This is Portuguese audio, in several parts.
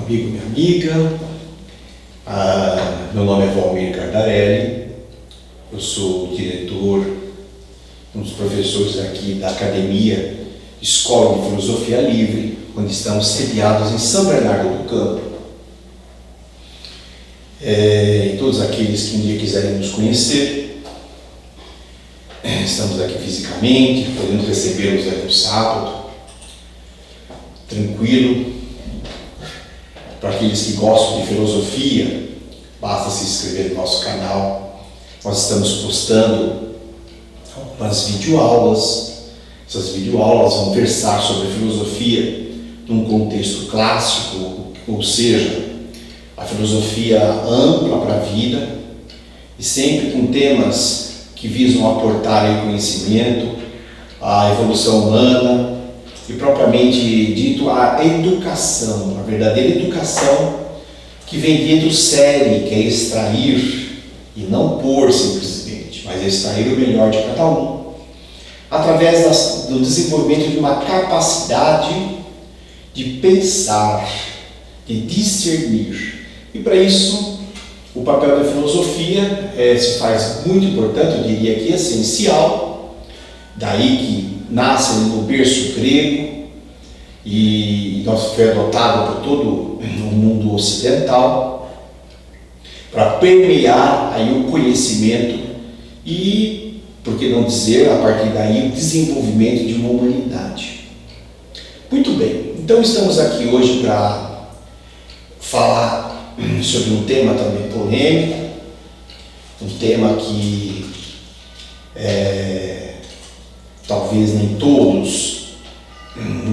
amigo, minha amiga. Meu nome é Valmir Cardarelli, eu sou o diretor, um dos professores aqui da Academia Escola de Filosofia Livre, onde estamos sediados em São Bernardo do Campo. E todos aqueles que um dia quiserem nos conhecer, estamos aqui fisicamente, podemos recebê-los aqui no sábado, tranquilo. Para aqueles que gostam de filosofia, basta se inscrever no nosso canal. Nós estamos postando algumas videoaulas. Essas videoaulas vão versar sobre a filosofia num contexto clássico, ou seja, a filosofia ampla para a vida, e sempre com temas que visam aportar conhecimento, a evolução humana e propriamente dito a educação, a verdadeira educação que vem dentro série, que é extrair e não pôr simplesmente, mas extrair o melhor de cada um, através do desenvolvimento de uma capacidade de pensar, de discernir. E para isso, o papel da filosofia se faz muito importante, eu diria que essencial, daí que nasce no berço grego e nós foi adotado por todo o mundo ocidental para permear aí o conhecimento e, por que não dizer, a partir daí, o desenvolvimento de uma humanidade. Muito bem, então estamos aqui hoje para falar sobre um tema também polêmico, um tema que talvez nem todos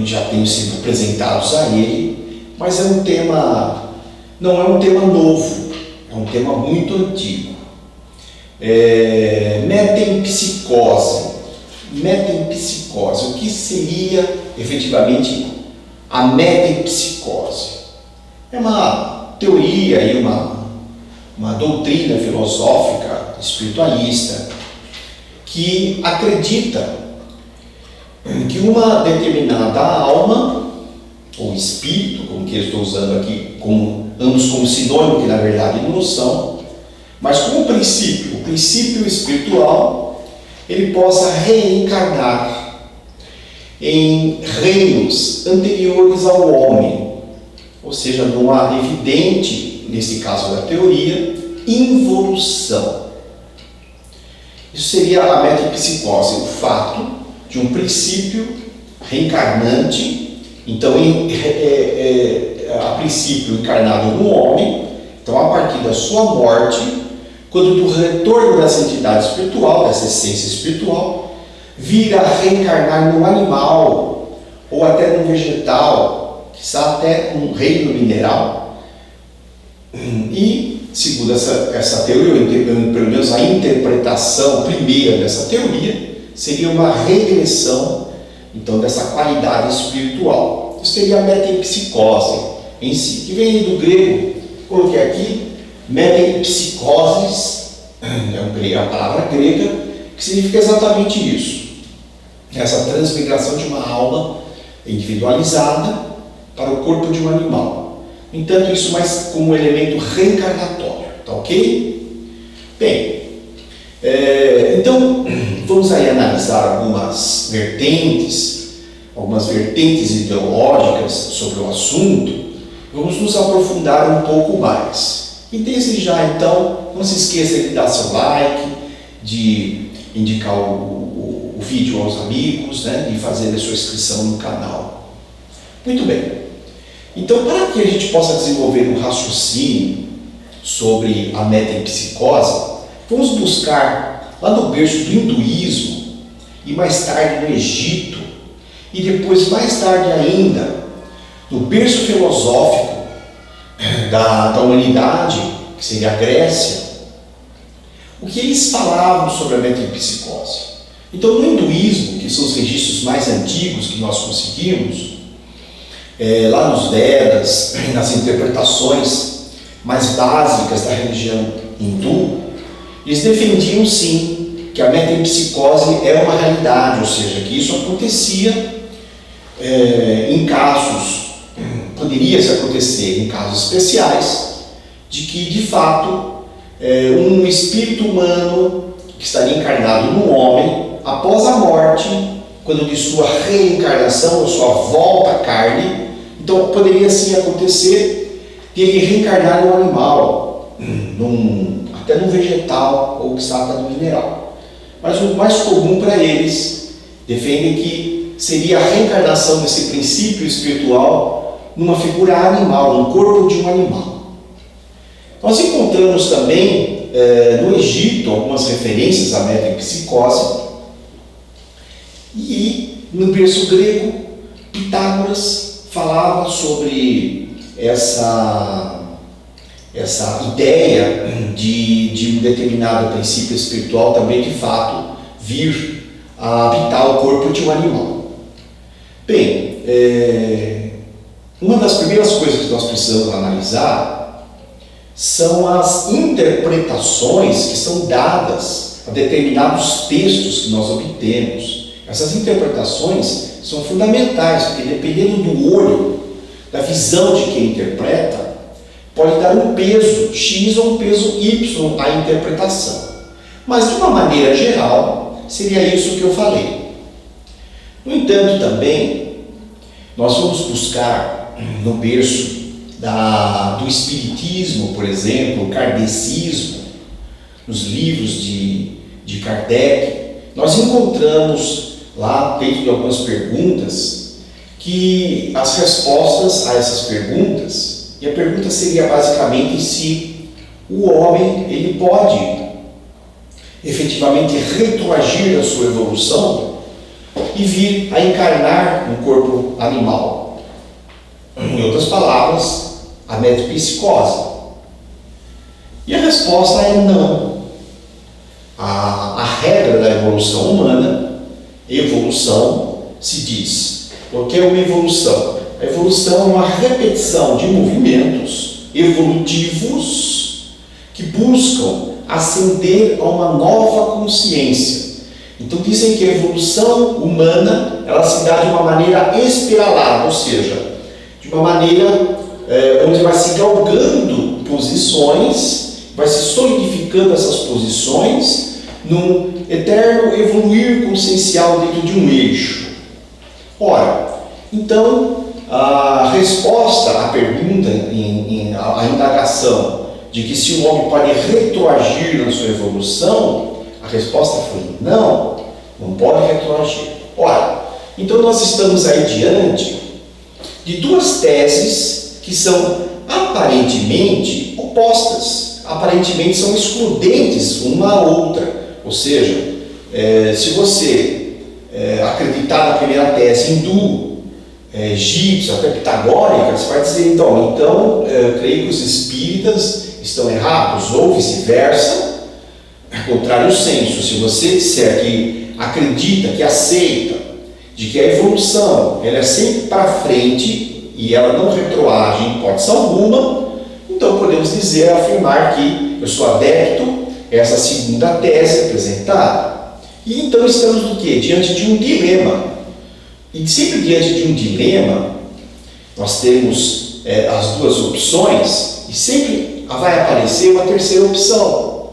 já tenham sido apresentados a ele, mas não é um tema novo, é um tema muito antigo. Metempsicose. O que seria efetivamente a metempsicose? É uma teoria e uma doutrina filosófica espiritualista que acredita que uma determinada alma ou espírito, como que eu estou usando aqui, ambos como sinônimo, que na verdade não são, mas como princípio, o princípio espiritual, ele possa reencarnar em reinos anteriores ao homem, ou seja, numa evidente, nesse caso da teoria, involução. Isso seria a metempsicose, o fato de um princípio reencarnante, então a princípio encarnado no homem, então a partir da sua morte, quando do retorno dessa entidade espiritual, dessa essência espiritual, vir a reencarnar num animal, ou até num vegetal, quizá até um reino mineral. E, segundo essa teoria, pelo menos a interpretação primeira dessa teoria, seria uma regressão, então, dessa qualidade espiritual. Isso seria a metempsicose em si, que vem do grego, coloquei aqui, metempsicoses, é a palavra grega, que significa exatamente isso. Essa transmigração de uma alma individualizada para o corpo de um animal. No entanto, isso mais como um elemento reencarnatório, tá ok? Bem, então vamos aí analisar algumas vertentes ideológicas sobre o assunto. Vamos nos aprofundar um pouco mais. E desde já, então, não se esqueça de dar seu like, de indicar o vídeo aos amigos, né, de fazer a sua inscrição no canal. Muito bem. Então, para que a gente possa desenvolver um raciocínio sobre a metempsicose, vamos buscar lá no berço do hinduísmo e mais tarde no Egito e depois mais tarde ainda no berço filosófico da humanidade, que seria a Grécia, o que eles falavam sobre a metempsicose. Então, no hinduísmo, que são os registros mais antigos que nós conseguimos, lá nos Vedas, nas interpretações mais básicas da religião hindu, eles defendiam sim que a metempsicose é uma realidade, ou seja, que isso acontecia em casos poderia se acontecer em casos especiais, de que de fato um espírito humano que estaria encarnado no homem, após a morte, quando de sua reencarnação ou sua volta à carne, então poderia sim acontecer de ele reencarnar em um animal, até num vegetal ou que está até no mineral. Mas o mais comum para eles defendem que seria a reencarnação desse princípio espiritual numa figura animal, no corpo de um animal. Nós encontramos também no Egito algumas referências à metempsicose, e no berço grego Pitágoras falava sobre essa ideia de um determinado princípio espiritual também de fato vir a habitar o corpo de um animal. Bem, uma das primeiras coisas que nós precisamos analisar são as interpretações que são dadas a determinados textos que nós obtemos. Essas interpretações são fundamentais, porque dependendo do olho, da visão de quem interpreta, pode dar um peso X ou um peso Y à interpretação. Mas de uma maneira geral, seria isso que eu falei. No entanto, também, nós vamos buscar no berço do Espiritismo, por exemplo, o Kardecismo, nos livros de Kardec, nós encontramos lá, dentro de algumas perguntas, que as respostas a essas perguntas, e a pergunta seria basicamente se o homem ele pode efetivamente retroagir a sua evolução e vir a encarnar um corpo animal. Em outras palavras, a metempsicose. E a resposta é não. A regra da evolução humana, evolução, se diz. O que é uma evolução? A evolução é uma repetição de movimentos evolutivos que buscam ascender a uma nova consciência. Então dizem que a evolução humana ela se dá de uma maneira espiralada, ou seja, de uma maneira onde vai se galgando posições, vai se solidificando essas posições num eterno evoluir consciencial dentro de um eixo. Ora, então a resposta à pergunta, à indagação de que se o homem pode retroagir na sua evolução, a resposta foi não pode retroagir. Ora, então nós estamos aí diante de duas teses que são aparentemente opostas, aparentemente são excludentes uma à outra. Ou seja, se você acreditar na primeira tese hindu, egípcia, até pitagórica, você vai dizer, então eu creio que os espíritas estão errados, ou vice-versa, contrário senso. Se você disser que acredita, que aceita, de que a evolução ela é sempre para frente e ela não retroage em hipótese alguma, então podemos dizer, afirmar que eu sou adepto a essa segunda tese apresentada. E então estamos do quê? Diante de um dilema. E sempre diante de um dilema, nós temos as duas opções e sempre vai aparecer uma terceira opção.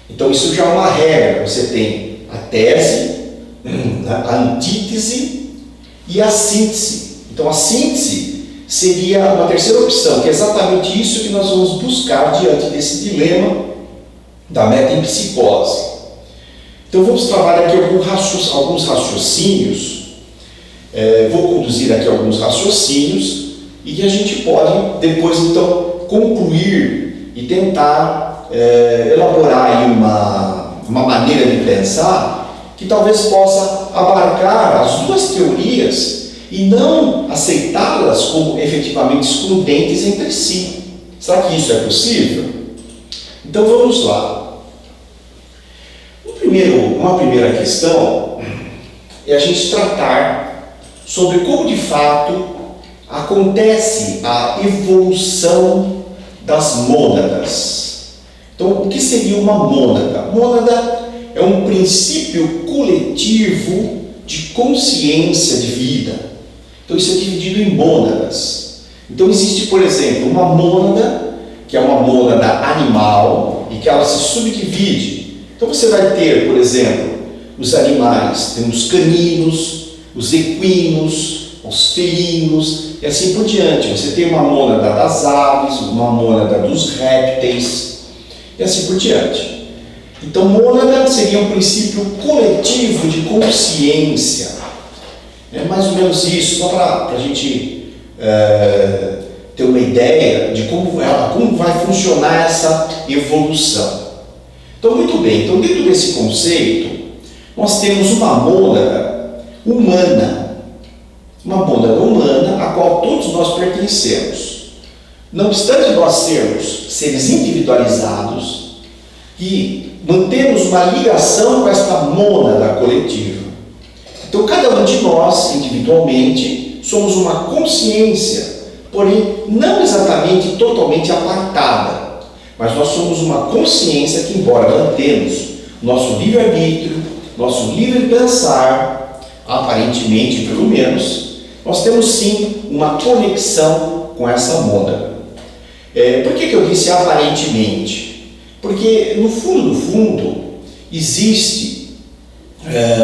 Então isso já é uma regra. Você tem a tese, a antítese e a síntese. Então a síntese seria uma terceira opção, que é exatamente isso que nós vamos buscar diante desse dilema da metempsicose. Então vamos trabalhar aqui alguns raciocínios, vou conduzir aqui alguns raciocínios e que a gente pode depois então concluir e tentar elaborar aí uma maneira de pensar que talvez possa abarcar as duas teorias e não aceitá-las como efetivamente excludentes entre si. Será que isso é possível? Então vamos lá. Uma primeira questão é a gente tratar sobre como de fato acontece a evolução das mônadas. Então, o que seria uma mônada? Mônada é um princípio coletivo de consciência de vida. Então, isso é dividido em mônadas. Então existe, por exemplo, uma mônada, que é uma mônada animal, e que ela se subdivide. Então você vai ter, por exemplo, os animais, temos caninos, os equinos, os felinos, e assim por diante. Você tem uma mônada das aves, uma mônada dos répteis, e assim por diante. Então, mônada seria um princípio coletivo de consciência. É mais ou menos isso, só para a gente ter uma ideia de como vai funcionar essa evolução. Então, muito bem, então dentro desse conceito, nós temos uma mônada humana, a qual todos nós pertencemos. Não obstante nós sermos seres individualizados e mantemos uma ligação com esta mônada coletiva. Então, cada um de nós, individualmente, somos uma consciência, porém não exatamente totalmente apartada, mas nós somos uma consciência que, embora mantemos nosso livre-arbítrio, nosso livre pensar, aparentemente pelo menos, nós temos sim uma conexão com essa mônada. Por que eu disse aparentemente? Porque no fundo existe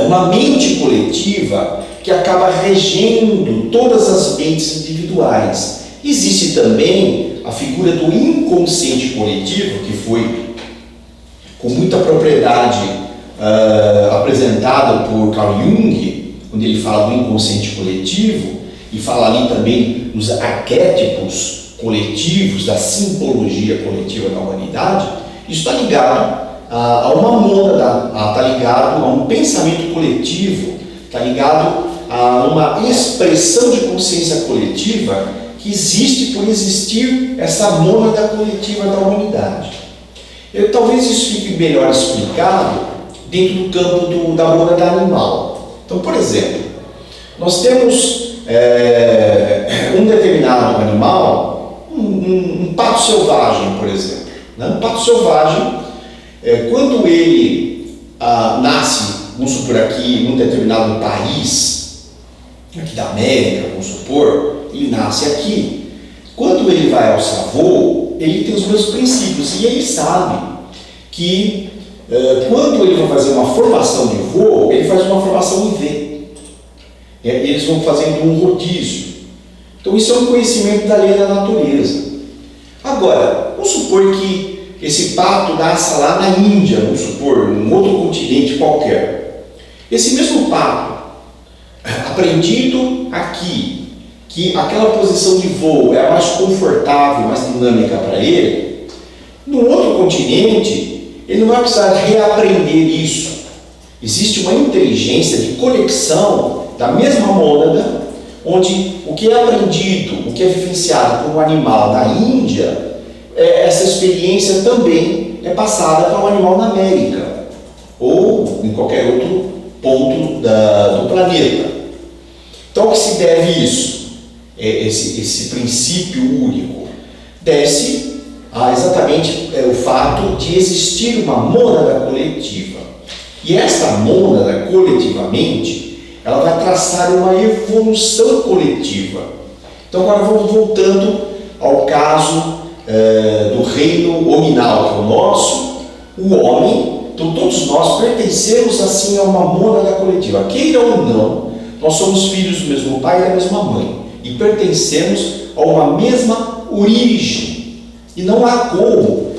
uma mente coletiva que acaba regendo todas as mentes individuais. Existe também a figura do inconsciente coletivo, que foi com muita propriedade apresentado por Carl Jung, onde ele fala do inconsciente coletivo e fala ali também dos arquétipos coletivos, da simbologia coletiva da humanidade. Isso está ligado a uma mônada, está ligado a um pensamento coletivo, está ligado a uma expressão de consciência coletiva que existe por existir essa mônada coletiva da humanidade. Talvez isso fique melhor explicado dentro do campo da mônada animal. Então, por exemplo, nós temos um determinado animal, um pato selvagem, por exemplo. Um pato selvagem, quando ele nasce, vamos supor aqui, num determinado país, aqui da América, vamos supor, ele nasce aqui. Quando ele vai ao savô, ele tem os mesmos princípios, e ele sabe que quando ele vai fazer uma formação de voo, ele faz uma formação em V. Eles vão fazendo um rodízio. Então isso é um conhecimento da lei da natureza. Agora, vamos supor que esse pato nasça lá na Índia, vamos supor, num outro continente qualquer. Esse mesmo pato, aprendido aqui, que aquela posição de voo é mais confortável, mais dinâmica para ele, no outro continente, ele não vai precisar reaprender isso. Existe uma inteligência de conexão da mesma mônada, onde o que é aprendido, o que é vivenciado por um animal na Índia, essa experiência também é passada para um animal na América, ou em qualquer outro ponto do planeta. Então, ao que se deve isso? Esse princípio único? Deve-se a exatamente o fato de existir uma mônada coletiva. E esta mônada, coletivamente, ela vai traçar uma evolução coletiva. Então, agora vamos voltando ao caso do reino hominal, que é o nosso, o homem. Então, todos nós pertencemos assim a uma mônada coletiva. Queira ou não, nós somos filhos do mesmo pai e da mesma mãe, e pertencemos a uma mesma origem. E não há como,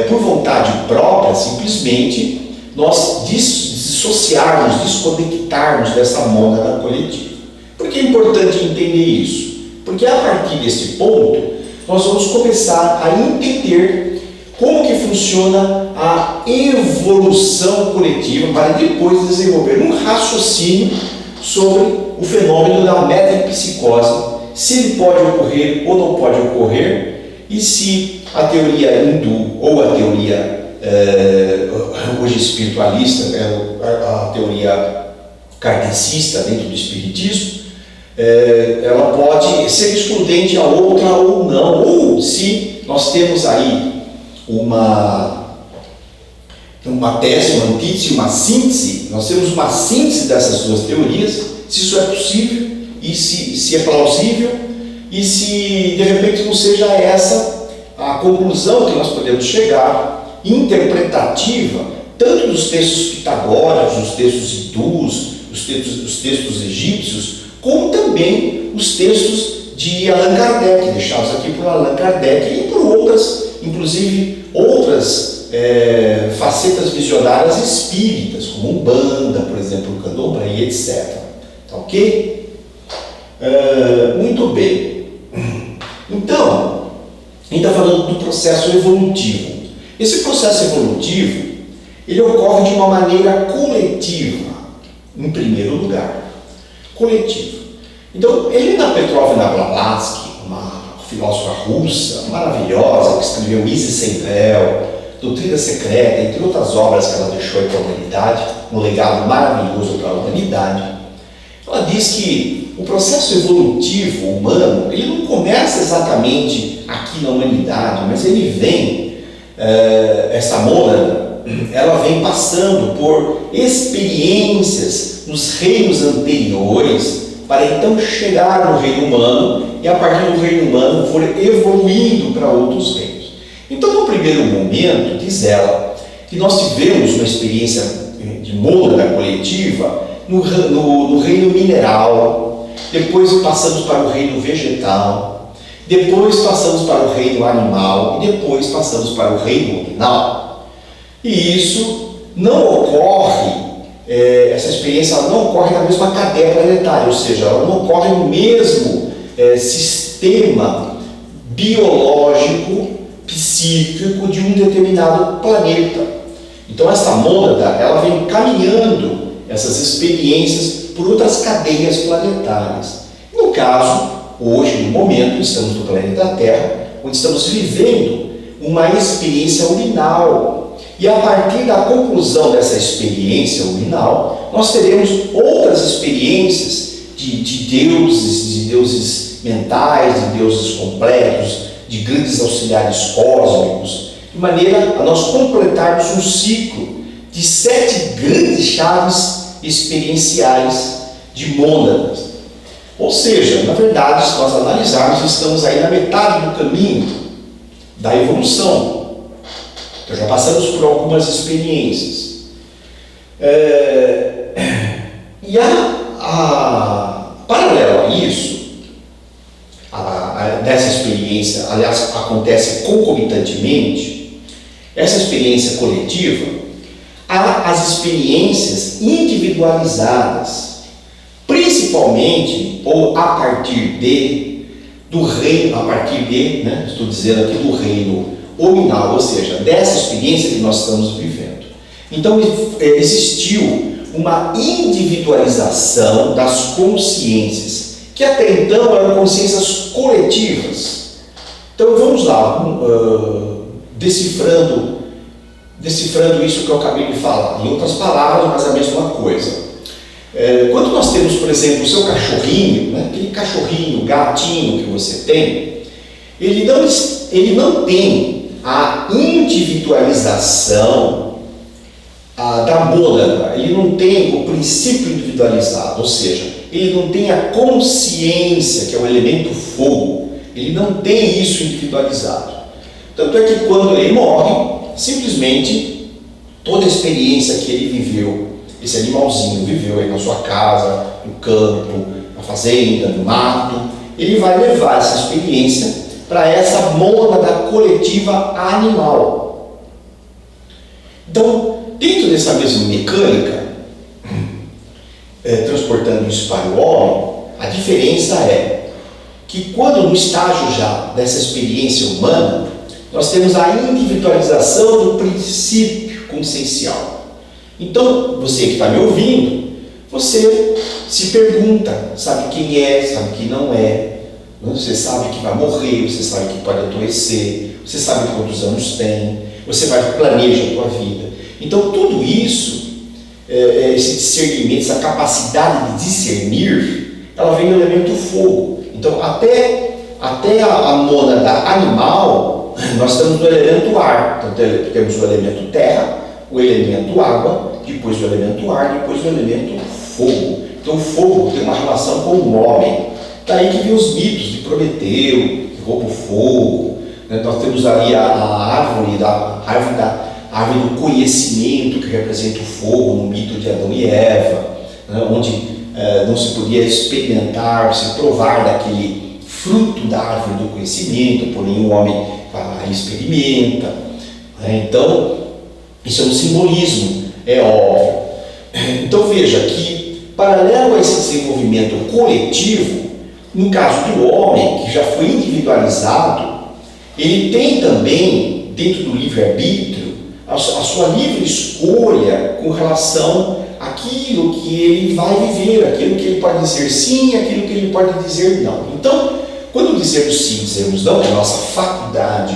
por vontade própria, simplesmente, nós dissociarmos, desconectarmos dessa mônada coletiva. Por que é importante entender isso? Porque a partir desse ponto, nós vamos começar a entender como que funciona a evolução coletiva, para depois desenvolver um raciocínio sobre o fenômeno da metempsicose, se ele pode ocorrer ou não pode ocorrer, e se a teoria hindu ou a teoria hoje espiritualista, a teoria kardecista dentro do espiritismo, ela pode ser excludente a outra ou não, ou se nós temos aí uma tese, uma antítese, uma síntese, nós temos uma síntese dessas duas teorias, se isso é possível e se é plausível, e se de repente não seja essa a conclusão que nós podemos chegar, interpretativa, tanto dos textos pitagóricos, dos textos hindus, os textos egípcios, como também os textos de Allan Kardec, deixados aqui por Allan Kardec e por outras, inclusive outras facetas visionárias espíritas, como Umbanda, por exemplo, o Candomblé e etc. Tá ok? Muito bem. Então, ainda falando do processo evolutivo. Esse processo evolutivo, ele ocorre de uma maneira coletiva, em primeiro lugar. Coletiva. Então, Helena Petrovna Blavatsky, uma filósofa russa maravilhosa, que escreveu Isis Sem Véu, Doutrina Secreta, entre outras obras que ela deixou para a humanidade, um legado maravilhoso para a humanidade, ela diz que o processo evolutivo humano, ele não começa exatamente aqui na humanidade, mas ele vem, essa mônada, ela vem passando por experiências nos reinos anteriores, para então chegar no reino humano e a partir do reino humano for evoluindo para outros reinos. Então, no primeiro momento, diz ela, que nós tivemos uma experiência de mônada coletiva no reino mineral, depois passamos para o reino vegetal, depois passamos para o reino animal e depois passamos para o reino nominal. E isso não ocorre, essa experiência ela não ocorre na mesma cadeia planetária, ou seja, ela não ocorre no mesmo sistema biológico, psíquico de um determinado planeta. Então essa mônada, ela vem caminhando essas experiências por outras cadeias planetárias. No caso, hoje, no momento, estamos no planeta Terra, onde estamos vivendo uma experiência urinal. E a partir da conclusão dessa experiência urinal, nós teremos outras experiências de deuses mentais, de deuses completos, de grandes auxiliares cósmicos, de maneira a nós completarmos um ciclo de 7 grandes chaves experienciais de mônadas. Ou seja, na verdade, se nós analisarmos, estamos aí na metade do caminho da evolução. Então já passamos por algumas experiências. E paralelo a isso, dessa experiência, aliás, acontece concomitantemente, essa experiência coletiva, há as experiências individualizadas, principalmente, ou a partir de, do reino, estou dizendo aqui do reino hominal, ou seja, dessa experiência que nós estamos vivendo. Então, existiu uma individualização das consciências, que até então eram consciências coletivas. Então vamos lá, decifrando isso que eu acabei de falar, em outras palavras, mas a mesma coisa. Quando nós temos, por exemplo, o seu cachorrinho, né, aquele cachorrinho, gatinho que você tem, ele não tem a individualização da mônada, ele não tem o princípio individualizado, ou seja, ele não tem a consciência, que é o elemento fogo, ele não tem isso individualizado. Tanto é que quando ele morre, simplesmente toda a experiência que ele viveu, esse animalzinho viveu aí na sua casa, no campo, na fazenda, no mato, ele vai levar essa experiência para essa mônada coletiva animal. Então, dentro dessa mesma mecânica, transportando isso para o homem, a diferença é que quando no estágio já dessa experiência humana, nós temos a individualização do princípio consciencial. Então, você que está me ouvindo, você se pergunta, sabe quem é, sabe quem não é, você sabe que vai morrer, você sabe que pode adoecer, você sabe quantos anos tem, você planeja a tua vida. Então, tudo isso, esse discernimento, essa capacidade de discernir, ela vem do elemento fogo. Então, até a mônada animal, nós estamos no elemento ar. Então, temos o elemento terra, o elemento água, depois o elemento ar, depois o elemento fogo. Então, o fogo tem uma relação com o homem. Daí que vem os mitos de Prometeu, que rouba o fogo, né? Nós temos ali a árvore do conhecimento, que representa o fogo no mito de Adão e Eva, né? Onde não se podia experimentar, se provar daquele fruto da árvore do conhecimento, porém o homem vai lá e experimenta, né? Então, isso é um simbolismo, é óbvio. Então veja que, paralelo a esse desenvolvimento coletivo, no caso do homem, que já foi individualizado, ele tem também, dentro do livre-arbítrio, a sua livre escolha com relação àquilo que ele vai viver, aquilo que ele pode dizer sim, aquilo que ele pode dizer não. Então, quando dizemos sim, dizemos não, é a nossa faculdade,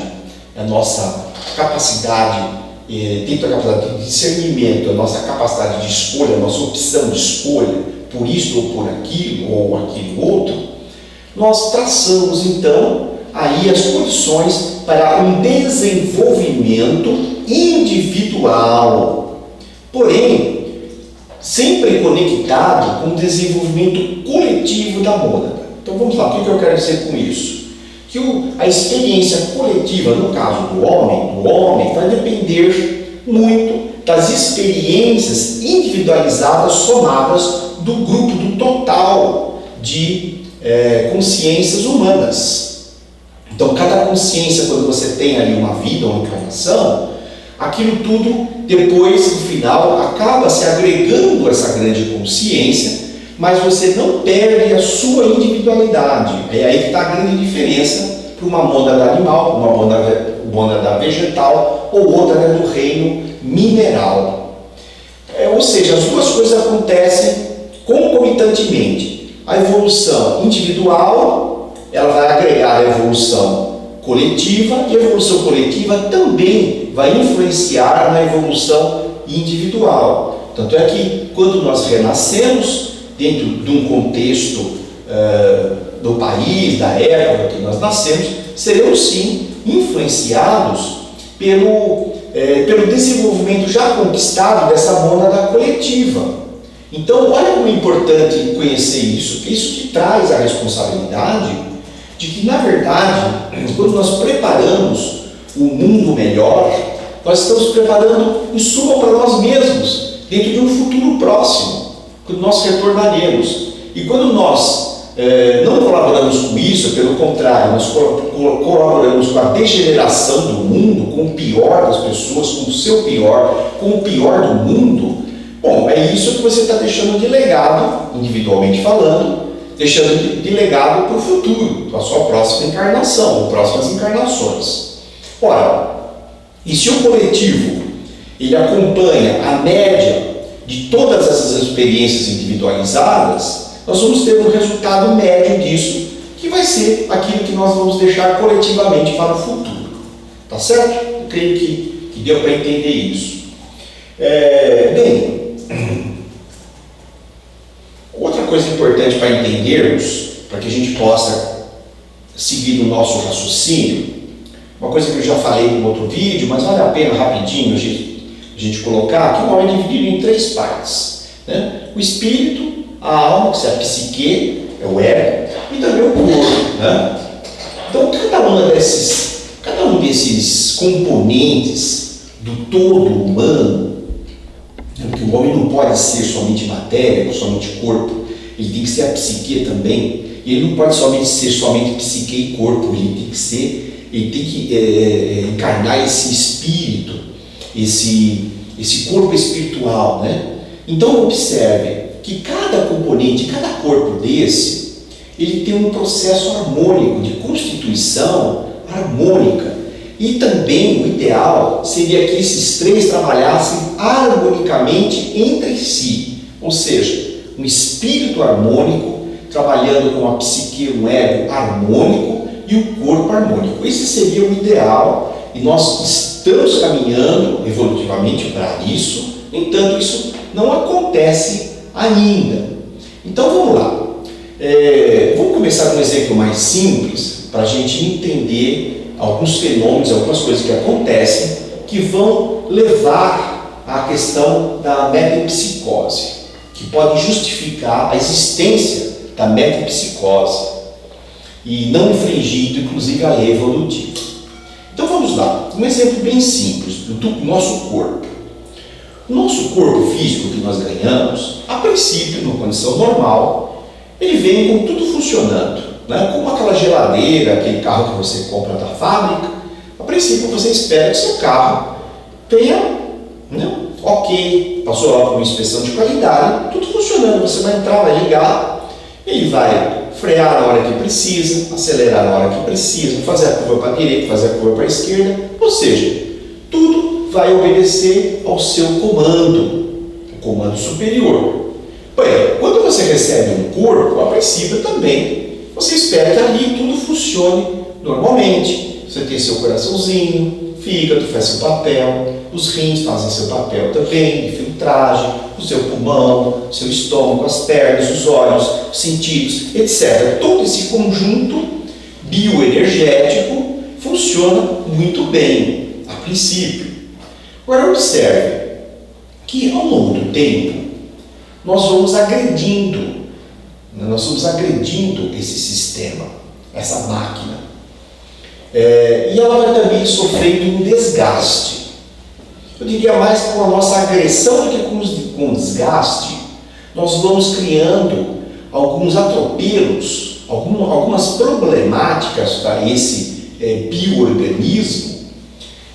é a nossa capacidade, dentro da capacidade de discernimento, a nossa capacidade de escolha, a nossa opção de escolha, por isso ou por aquilo, ou aquilo outro, nós traçamos então aí as condições para um desenvolvimento individual, porém sempre conectado com o desenvolvimento coletivo da mônada. Então vamos lá, o que eu quero dizer com isso? Que a experiência coletiva, no caso do homem vai depender muito das experiências individualizadas somadas do grupo, do total de consciências humanas. Então, cada consciência, quando você tem ali uma vida, uma encarnação, aquilo tudo, depois, no final, acaba se agregando a essa grande consciência, mas você não perde a sua individualidade. É aí que está a grande diferença para uma mônada animal, uma mônada vegetal ou outra do reino mineral. Ou seja, as duas coisas acontecem concomitantemente. A evolução individual, ela vai agregar a evolução coletiva, e a evolução coletiva também vai influenciar na evolução individual. Tanto é que quando nós renascemos dentro de um contexto do país, da época que nós nascemos, seremos sim influenciados pelo desenvolvimento já conquistado dessa mônada coletiva. Então, olha como é importante conhecer isso, que isso te traz a responsabilidade de que, na verdade, quando nós preparamos o mundo melhor, nós estamos preparando, em suma, para nós mesmos, dentro de um futuro próximo, quando nós retornaremos. E quando nós não colaboramos com isso, pelo contrário, nós colaboramos com a degeneração do mundo, com o pior das pessoas, com o seu pior, com o pior do mundo, bom, é isso que você está deixando de legado, individualmente falando, deixando de legado para o futuro, para a sua próxima encarnação, ou próximas encarnações. Ora, e se o coletivo ele acompanha a média de todas essas experiências individualizadas, nós vamos ter um resultado médio disso, que vai ser aquilo que nós vamos deixar coletivamente para o futuro. Tá certo? Eu creio que deu para entender isso. Bem, outra coisa importante para entendermos, para que a gente possa seguir o nosso raciocínio, uma coisa que eu já falei no outro vídeo, mas vale a pena rapidinho a gente colocar, que o homem é dividido em três partes, né? O espírito, a alma, que é a psique, é o ego, e também o corpo, né? Então cada um desses componentes do todo humano, porque o homem não pode ser somente matéria, somente corpo, ele tem que ser a psique também, e ele não pode ser somente psique e corpo, ele tem que encarnar esse espírito, esse corpo espiritual, né? Então observe que cada componente, cada corpo desse, ele tem um processo harmônico, de constituição harmônica. E também o ideal seria que esses três trabalhassem harmonicamente entre si, ou seja, um espírito harmônico trabalhando com a psique, um ego harmônico e o corpo harmônico. Esse seria o ideal e nós estamos caminhando evolutivamente para isso, no entanto isso não acontece ainda. Então vamos lá, vamos começar com um exemplo mais simples para a gente entender alguns fenômenos, algumas coisas que acontecem que vão levar à questão da metempsicose, que pode justificar a existência da metempsicose. e não infringindo, inclusive, a lei evolutiva. Então vamos lá, um exemplo bem simples do nosso corpo. O nosso corpo físico que nós ganhamos, a princípio, numa condição normal, ele vem com tudo funcionando, né? Como aquela geladeira, aquele carro que você compra da fábrica. A princípio você espera que seu carro tenha, né, ok, passou lá por uma inspeção de qualidade, tudo funcionando, você vai entrar, vai ligar, ele vai frear na hora que precisa, acelerar na hora que precisa, fazer a curva para a direita, fazer a curva para a esquerda, ou seja, tudo vai obedecer ao seu comando, o comando superior. Bem, quando você recebe um corpo, a princípio também, você espera que ali tudo funcione normalmente. Você tem seu coraçãozinho, fígado faz seu papel, os rins fazem seu papel também, de filtragem, o seu pulmão, o seu estômago, as pernas, os olhos, os sentidos, etc. Todo esse conjunto bioenergético funciona muito bem, a princípio. Agora observe que ao longo do tempo nós vamos agredindo esse sistema, essa máquina. E ela vai também sofrendo um desgaste. Eu diria mais com a nossa agressão do que com o desgaste. Nós vamos criando alguns atropelos, algumas problemáticas para esse bioorganismo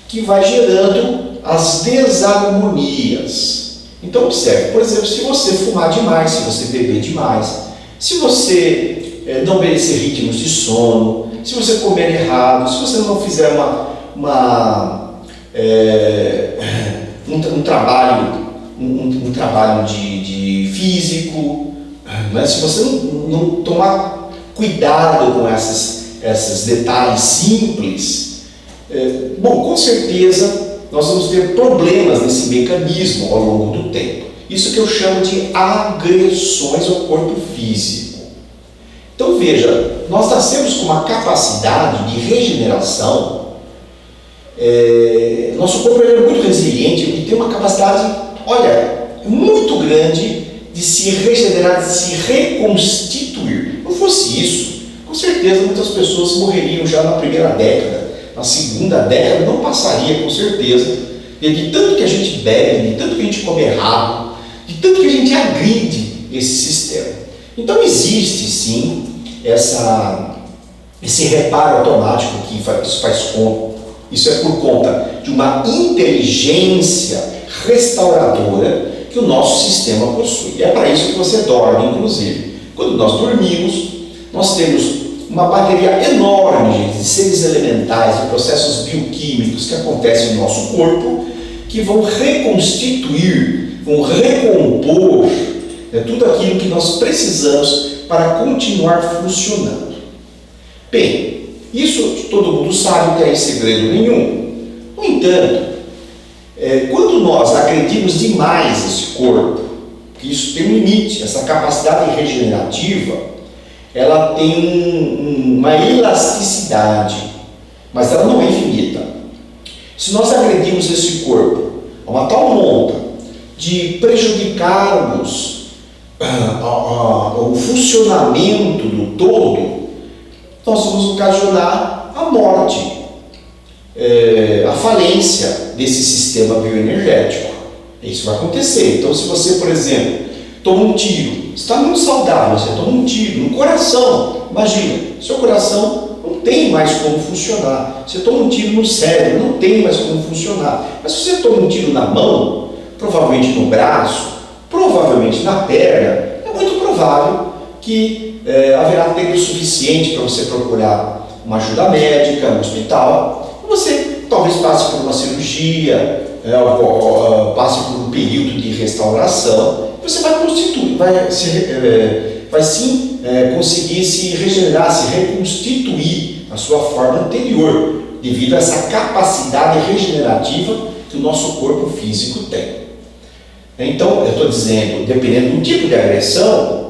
que vai gerando as desarmonias. Então observe, por exemplo, se você fumar demais, se você beber demais, se você não obedecer ritmos de sono, se você comer errado, se você não fizer um trabalho de físico, né? Se você não tomar cuidado com esses detalhes simples, bom, com certeza nós vamos ter problemas nesse mecanismo ao longo do tempo. Isso que eu chamo de agressões ao corpo físico. Então veja, nós nascemos com uma capacidade de regeneração. Nosso corpo é muito resiliente e tem uma capacidade, muito grande de se regenerar, de se reconstituir. Não fosse isso, com certeza muitas pessoas morreriam já na primeira década, na segunda década não passaria, com certeza, de tanto que a gente bebe, de tanto que a gente come errado, de tanto que a gente agride esse sistema. Então existe sim esse reparo automático que isso é por conta de uma inteligência restauradora que o nosso sistema possui. E é para isso que você dorme, inclusive. Quando nós dormimos, nós temos uma bateria enorme de seres elementais, de processos bioquímicos que acontecem no nosso corpo, que vão reconstituir, vão recompor tudo aquilo que nós precisamos para continuar funcionando. Bem, isso todo mundo sabe, não tem segredo nenhum. No entanto, quando nós agredimos demais esse corpo, que isso tem um limite, essa capacidade regenerativa, ela tem uma elasticidade, mas ela não é infinita. Se nós agredimos esse corpo a uma tal monta de prejudicarmos o funcionamento do todo, nós vamos ocasionar a morte, a falência desse sistema bioenergético. Isso vai acontecer. Então, se você, por exemplo, toma um tiro, você está muito saudável, você toma um tiro no coração, imagina, seu coração não tem mais como funcionar. Você toma um tiro no cérebro, não tem mais como funcionar. Mas se você toma um tiro na mão, provavelmente no braço, provavelmente na perna, é muito provável que haverá tempo suficiente para você procurar uma ajuda médica no hospital. Você talvez passe por uma cirurgia, passe por um período de restauração. Você vai sim conseguir se regenerar, se reconstituir na sua forma anterior, devido a essa capacidade regenerativa que o nosso corpo físico tem. Então, eu estou dizendo, dependendo do tipo de agressão,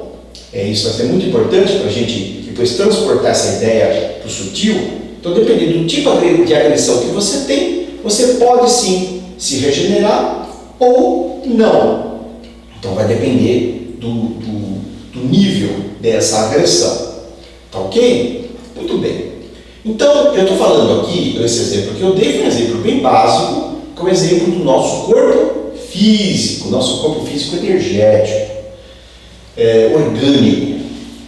isso vai ser muito importante para a gente depois transportar essa ideia para o sutil. Então, dependendo do tipo de agressão que você tem, você pode sim se regenerar ou não. Então, vai depender do nível dessa agressão. Tá ok? Muito bem. Então, eu estou falando aqui, esse exemplo que eu dei foi um exemplo bem básico, que é um exemplo do nosso corpo físico, nosso corpo físico energético, orgânico.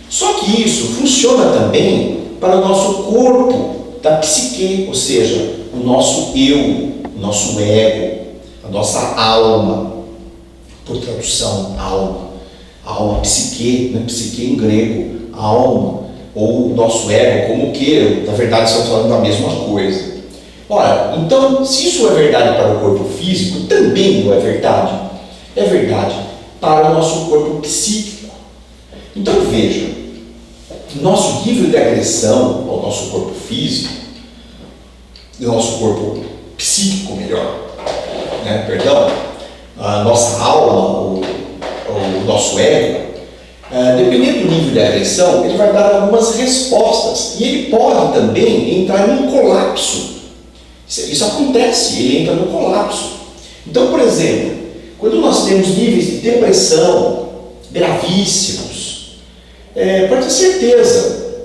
Só que isso funciona também para o nosso corpo da psique, ou seja, o nosso eu, o nosso ego, a nossa alma, por tradução, alma, psique, né? Psique em grego, alma, ou o nosso ego, como que, na verdade, estamos falando da mesma coisa. Ora, então, se isso é verdade para o corpo físico, também não é verdade? É verdade para o nosso corpo psíquico. Então, veja, nosso nível de agressão ao nosso corpo físico, e nosso corpo psíquico, melhor, né? Perdão, a nossa alma, o nosso ego, dependendo do nível de agressão, ele vai dar algumas respostas e ele pode também entrar num colapso. Isso acontece, ele entra no colapso. Então, por exemplo, quando nós temos níveis de depressão gravíssimos, pode ter certeza,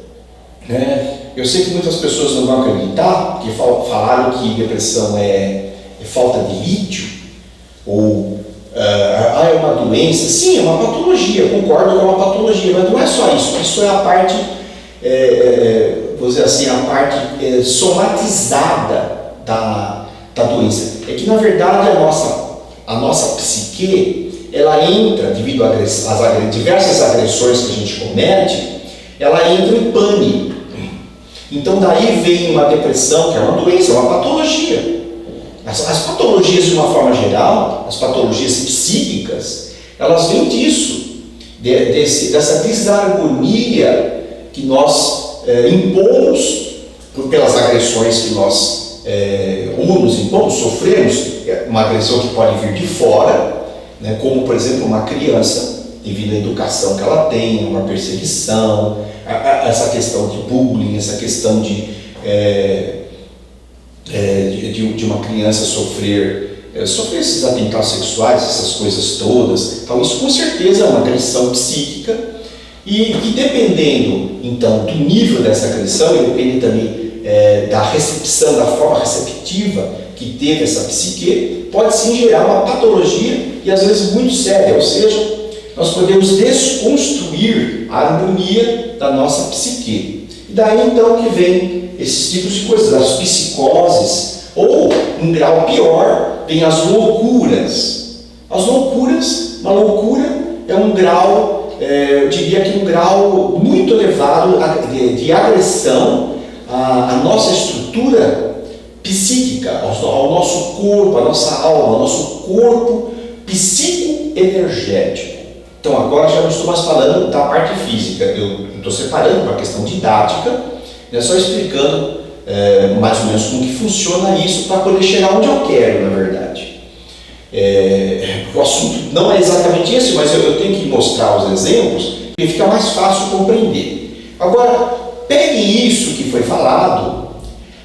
né? Eu sei que muitas pessoas não vão acreditar, porque falaram que depressão é falta de lítio, ou é uma doença. Sim, é uma patologia, concordo que é uma patologia, mas não é só isso. Isso é a parte, vou dizer assim, a parte somatizada da doença. É que, na verdade, a nossa psique, ela entra, devido às diversas agressões que a gente comete, ela entra em pânico. Então daí vem uma depressão, que é uma doença, é uma patologia. As patologias, de uma forma geral, as patologias psíquicas, elas vêm disso, dessa desarmonia que nós impomos pelas agressões que nós nos impomos, sofremos, uma agressão que pode vir de fora, né, como, por exemplo, uma criança, devido à educação que ela tem, uma perseguição, essa questão de bullying, essa questão de uma criança sofrer esses atentados sexuais, essas coisas todas. Então, isso com certeza é uma agressão psíquica e que, dependendo, então, do nível dessa agressão, e depende também da recepção, da forma receptiva que teve essa psique, pode sim gerar uma patologia e às vezes muito séria, ou seja, nós podemos desconstruir a harmonia da nossa psique. E daí então que vem esses tipos de coisas, as psicoses, ou um grau pior, vem as loucuras. As loucuras, uma loucura é um grau, eu diria que um grau muito elevado de agressão à nossa estrutura psíquica, ao nosso corpo, à nossa alma, ao nosso corpo psicoenergético. Então agora já não estou mais falando da parte física, eu estou separando para a questão didática, né, só explicando mais ou menos como que funciona isso para poder chegar onde eu quero, na verdade. O assunto não é exatamente esse, mas eu tenho que mostrar os exemplos e fica mais fácil compreender. Agora, peguem isso que foi falado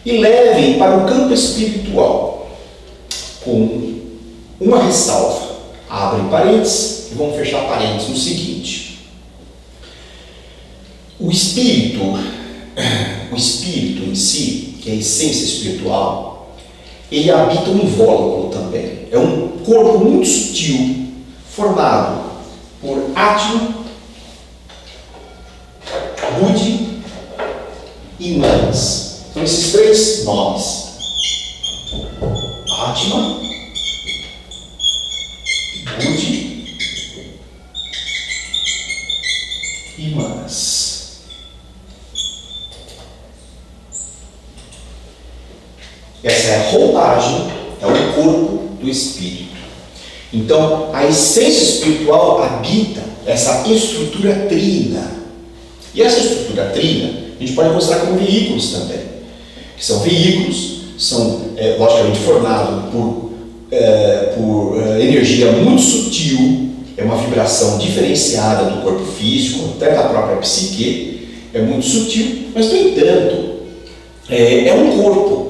e levem para o campo espiritual, com uma ressalva. Abrem parênteses e vamos fechar parênteses no seguinte: o espírito em si, que é a essência espiritual, ele habita um invólucro também. É um corpo muito sutil, formado por Atma, Buddhi e Manas. São esses três nomes: Atma, Buddhi e Manas. Essa é a roupagem, é o corpo do espírito. Então, a essência espiritual habita essa estrutura trina. E essa estrutura trina, a gente pode considerar como veículos também. Que são veículos, são logicamente formados por energia muito sutil, é uma vibração diferenciada do corpo físico, até da própria psique, é muito sutil, mas, no entanto, é um corpo.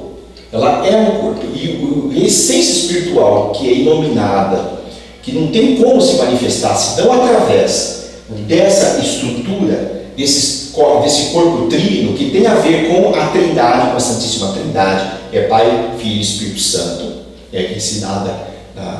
Ela é um corpo, e a essência espiritual, que é inominada, que não tem como se manifestar, se não através dessa estrutura, desses desse corpo trino que tem a ver com a Trindade, com a Santíssima Trindade, Pai, Filho e Espírito Santo, que é ensinada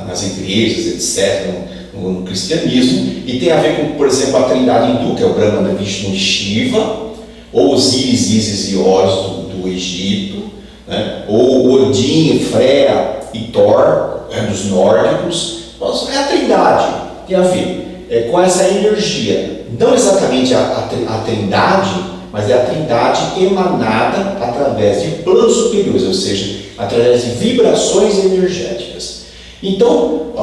nas igrejas, etc., no cristianismo, e tem a ver com, por exemplo, a Trindade hindu, que é o Brahma, Vishnu e Shiva, ou Osíris, Ísis e Horus do Egito, né? Ou Odin, Freya e Thor, dos nórdicos. Nossa, é a Trindade, tem a ver com essa energia. Não exatamente a Trindade, mas é a Trindade emanada através de planos superiores, ou seja, através de vibrações energéticas. Então,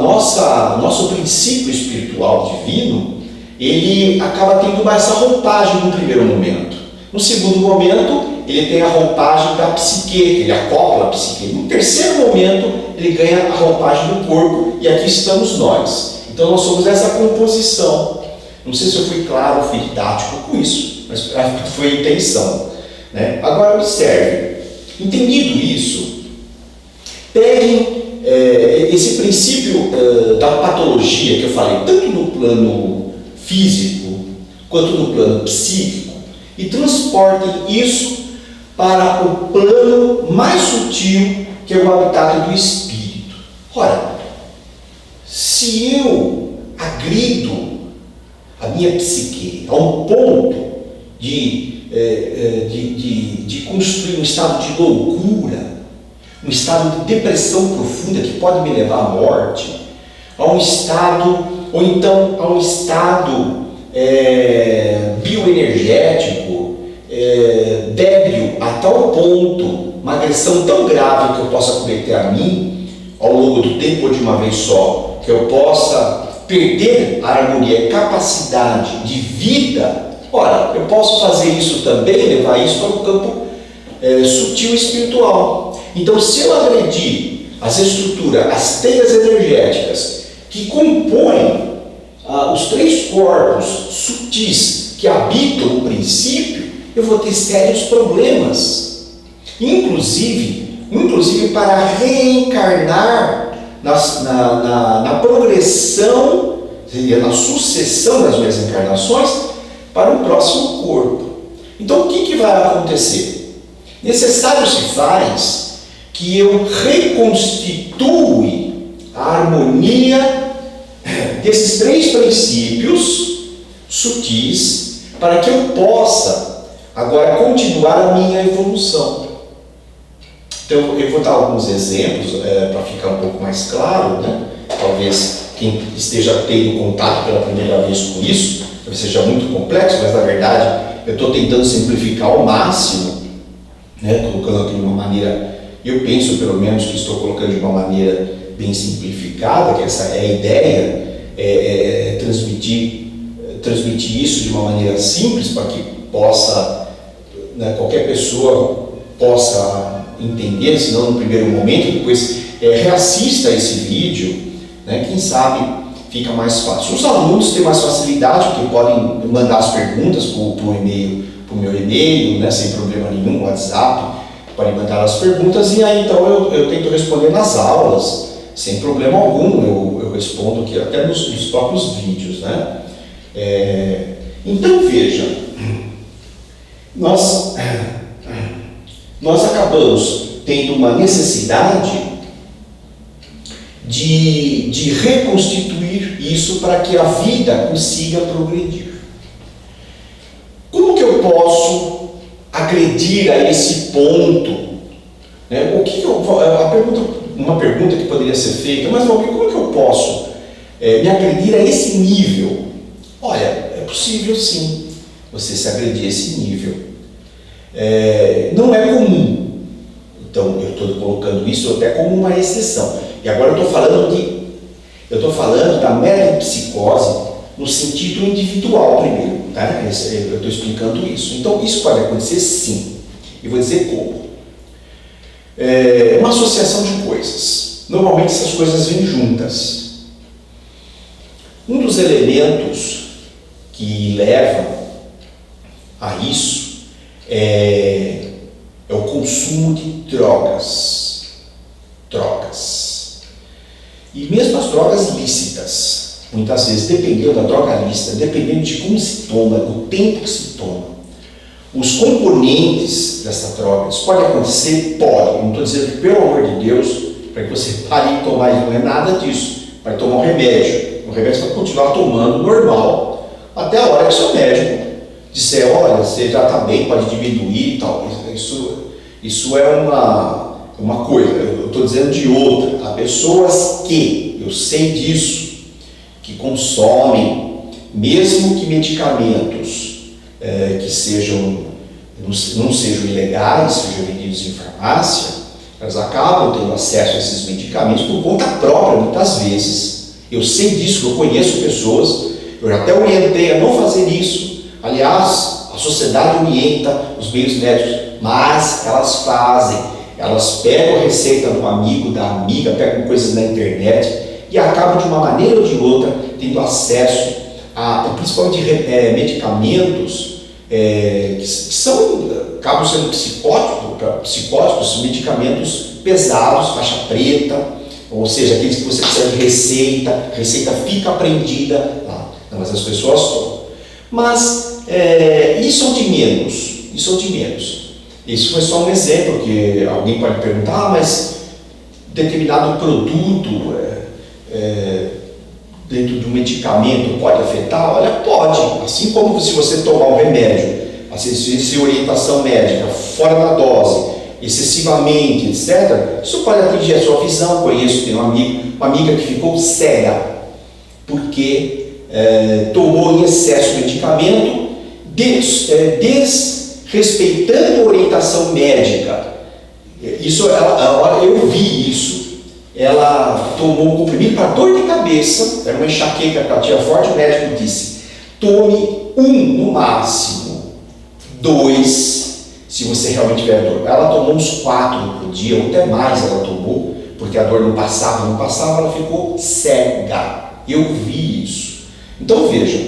nosso princípio espiritual divino, ele acaba tendo essa roupagem no primeiro momento. No segundo momento, ele tem a roupagem da psique, ele acopla a psique. No terceiro momento, ele ganha a roupagem do corpo, e aqui estamos nós. Então, nós somos essa composição. Não sei se eu fui claro, fui didático com isso, mas foi a intenção, né? Agora, observe. Entendido isso, peguem esse princípio da patologia que eu falei, tanto no plano físico quanto no plano psíquico, e transportem isso para o plano mais sutil, que é o habitat do espírito. Ora, se eu agrido a minha psique a um ponto de construir um estado de loucura, um estado de depressão profunda que pode me levar à morte, a um estado, ou então a um estado bioenergético, débil a tal ponto, uma agressão tão grave que eu possa cometer a mim ao longo do tempo ou de uma vez só, que eu possa perder a harmonia e capacidade de vida. Ora, eu posso fazer isso também, levar isso para o campo sutil espiritual. Então, se eu agredir as estruturas, as teias energéticas que compõem os três corpos sutis que habitam o princípio, eu vou ter sérios problemas, inclusive para reencarnar na progressão, na sucessão das minhas encarnações para o próximo corpo. Então, o que vai acontecer? Necessário se faz que eu reconstitui a harmonia desses três princípios sutis para que eu possa agora continuar a minha evolução. Então, eu vou dar alguns exemplos para ficar um pouco mais claro, né? Talvez quem esteja tendo contato pela primeira vez com isso, talvez seja muito complexo, mas na verdade eu estou tentando simplificar ao máximo, né? Colocando aqui de uma maneira, eu penso pelo menos que estou colocando de uma maneira bem simplificada, que essa é a ideia, transmitir isso de uma maneira simples para que possa, né, qualquer pessoa possa entender, se não no primeiro momento, depois reassista a esse vídeo, né, quem sabe fica mais fácil. Os alunos têm mais facilidade, porque podem mandar as perguntas por e-mail, por meu e-mail, né, sem problema nenhum, WhatsApp, podem mandar as perguntas, e aí então eu tento responder nas aulas, sem problema algum, eu respondo aqui até nos próprios vídeos, né? Então veja, nós acabamos tendo uma necessidade de reconstituir isso para que a vida consiga progredir. Como que eu posso agredir a esse ponto? Né? Uma pergunta que poderia ser feita, mas como é que eu posso me agredir a esse nível? Olha, é possível sim você se agredir a esse nível. Não é comum. Então eu estou colocando isso até como uma exceção. E agora eu estou falando da metapsicose no sentido individual primeiro, tá? Eu estou explicando isso. Então isso pode acontecer sim. E vou dizer como. Uma associação de coisas. Normalmente essas coisas vêm juntas. Um dos elementos que leva a isso é o consumo de drogas. E mesmo as drogas lícitas. muitas vezes, dependendo da drogalista, dependendo de como se toma, do tempo que se toma, os componentes dessa droga, isso pode acontecer? Pode. Não estou dizendo que, pelo amor de Deus, para que você pare de tomar, não é nada disso. Vai tomar um remédio. O remédio você vai continuar tomando normal, até a hora que o seu médico disser, olha, você já está bem, pode diminuir e tal. Isso é uma coisa. Eu estou dizendo de outra. Há pessoas que, eu sei disso, que consomem, mesmo que medicamentos que não sejam ilegais, sejam vendidos em farmácia, elas acabam tendo acesso a esses medicamentos por conta própria, muitas vezes. Eu sei disso, eu conheço pessoas, eu até orientei a não fazer isso. Aliás, a sociedade orienta os meios médicos, mas elas fazem. Elas pegam a receita do amigo, da amiga, pegam coisas na internet e acabam de uma maneira ou de outra tendo acesso a, principalmente, medicamentos que acabam sendo psicóticos, medicamentos pesados, faixa preta, ou seja, aqueles que você precisa de receita fica apreendida lá, mas as pessoas tomam. Mas isso é o de menos. Isso foi só um exemplo, que alguém pode perguntar, mas determinado produto dentro de um medicamento pode afetar? Olha, pode. Assim como se você tomar um remédio, sem orientação médica, fora da dose, excessivamente, etc., isso pode atingir a sua visão. Tem uma amiga que ficou cega porque tomou em excesso o medicamento, desrespeitando a orientação médica. Eu vi isso. Ela tomou um comprimido para dor de cabeça, era uma enxaqueca que ela tinha forte, o médico disse, tome 1 no máximo, 2 se você realmente tiver dor. Ela tomou uns 4 por dia, ou até mais ela tomou, porque a dor não passava, ela ficou cega. Eu vi isso. Então vejam,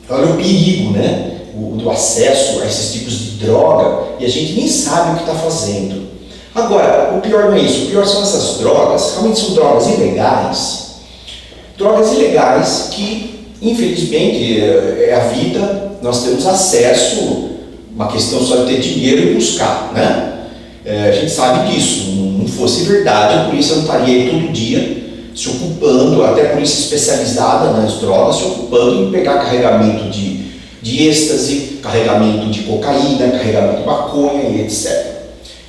olha o perigo, né? Do acesso a esses tipos de droga, e a gente nem sabe o que está fazendo. Agora, o pior não é isso, o pior são essas drogas, realmente são drogas ilegais que, infelizmente, é a vida, nós temos acesso, uma questão só de ter dinheiro e buscar, né? A gente sabe disso, não fosse verdade, a polícia não estaria aí todo dia se ocupando, até a polícia especializada nas drogas, se ocupando em pegar carregamento de êxtase, carregamento de cocaína, carregamento de maconha e etc.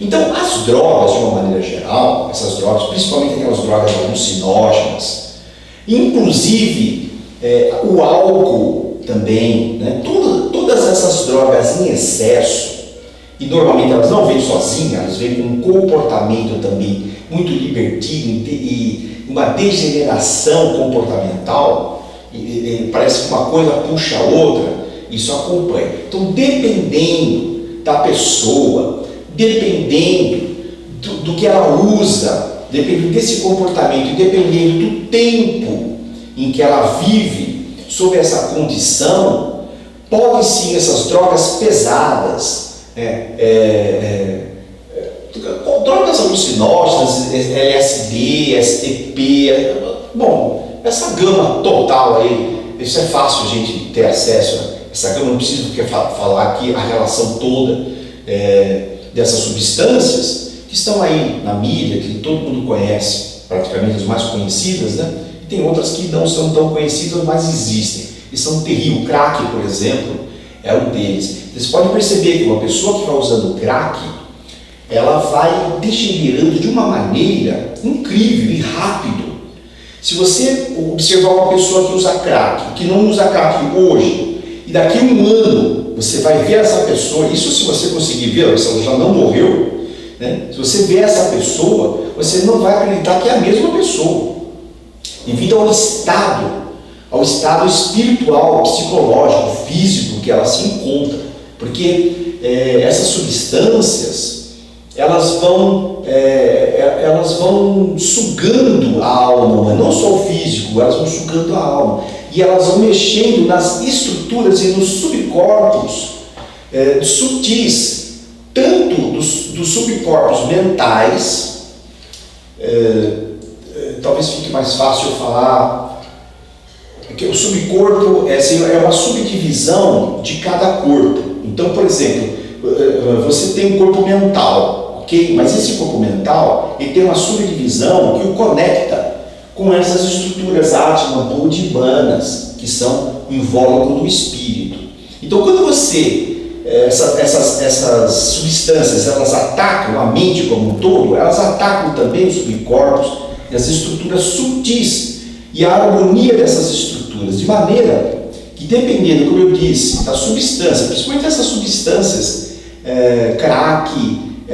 Então, as drogas, de uma maneira geral, essas drogas, principalmente aquelas drogas alucinógenas, inclusive o álcool também, né? Todas essas drogas em excesso, e normalmente elas não vêm sozinhas, elas vêm com um comportamento também muito libertino e uma degeneração comportamental, parece que uma coisa puxa a outra, isso acompanha. Então, dependendo da pessoa, dependendo do que ela usa, dependendo desse comportamento, dependendo do tempo em que ela vive sob essa condição, pode sim essas drogas pesadas, drogas alucinógenas, LSD, STP, bom, essa gama total aí, isso é fácil a gente ter acesso, essa gama, não preciso falar aqui a relação toda dessas substâncias que estão aí na mídia, que todo mundo conhece, praticamente as mais conhecidas, né? E tem outras que não são tão conhecidas, mas existem, e são terríveis. O crack, por exemplo, é um deles. Vocês podem perceber que uma pessoa que vai usando crack, ela vai degenerando de uma maneira incrível e rápido. Se você observar uma pessoa que usa crack, que não usa crack hoje, e daqui a um ano você vai ver essa pessoa, isso se você conseguir ver, se ela já não morreu, né? Se você ver essa pessoa, você não vai acreditar que é a mesma pessoa, devido ao estado espiritual, psicológico, físico que ela se encontra, porque essas substâncias, elas vão sugando a alma, não só o físico, elas vão sugando a alma, e elas vão mexendo nas estruturas e nos subcorpos sutis, tanto dos subcorpos mentais, talvez fique mais fácil eu falar porque o subcorpo é uma subdivisão de cada corpo. Então, por exemplo, você tem um corpo mental, ok? Mas esse corpo mental, ele tem uma subdivisão que o conecta com essas estruturas Atman, Buddha e Manas, que são o invólucro do espírito. Então, quando essas substâncias, elas atacam a mente como um todo, elas atacam também os subcorpos, as estruturas sutis e a harmonia dessas estruturas, de maneira que, dependendo, como eu disse, da substância, principalmente essas substâncias, crack,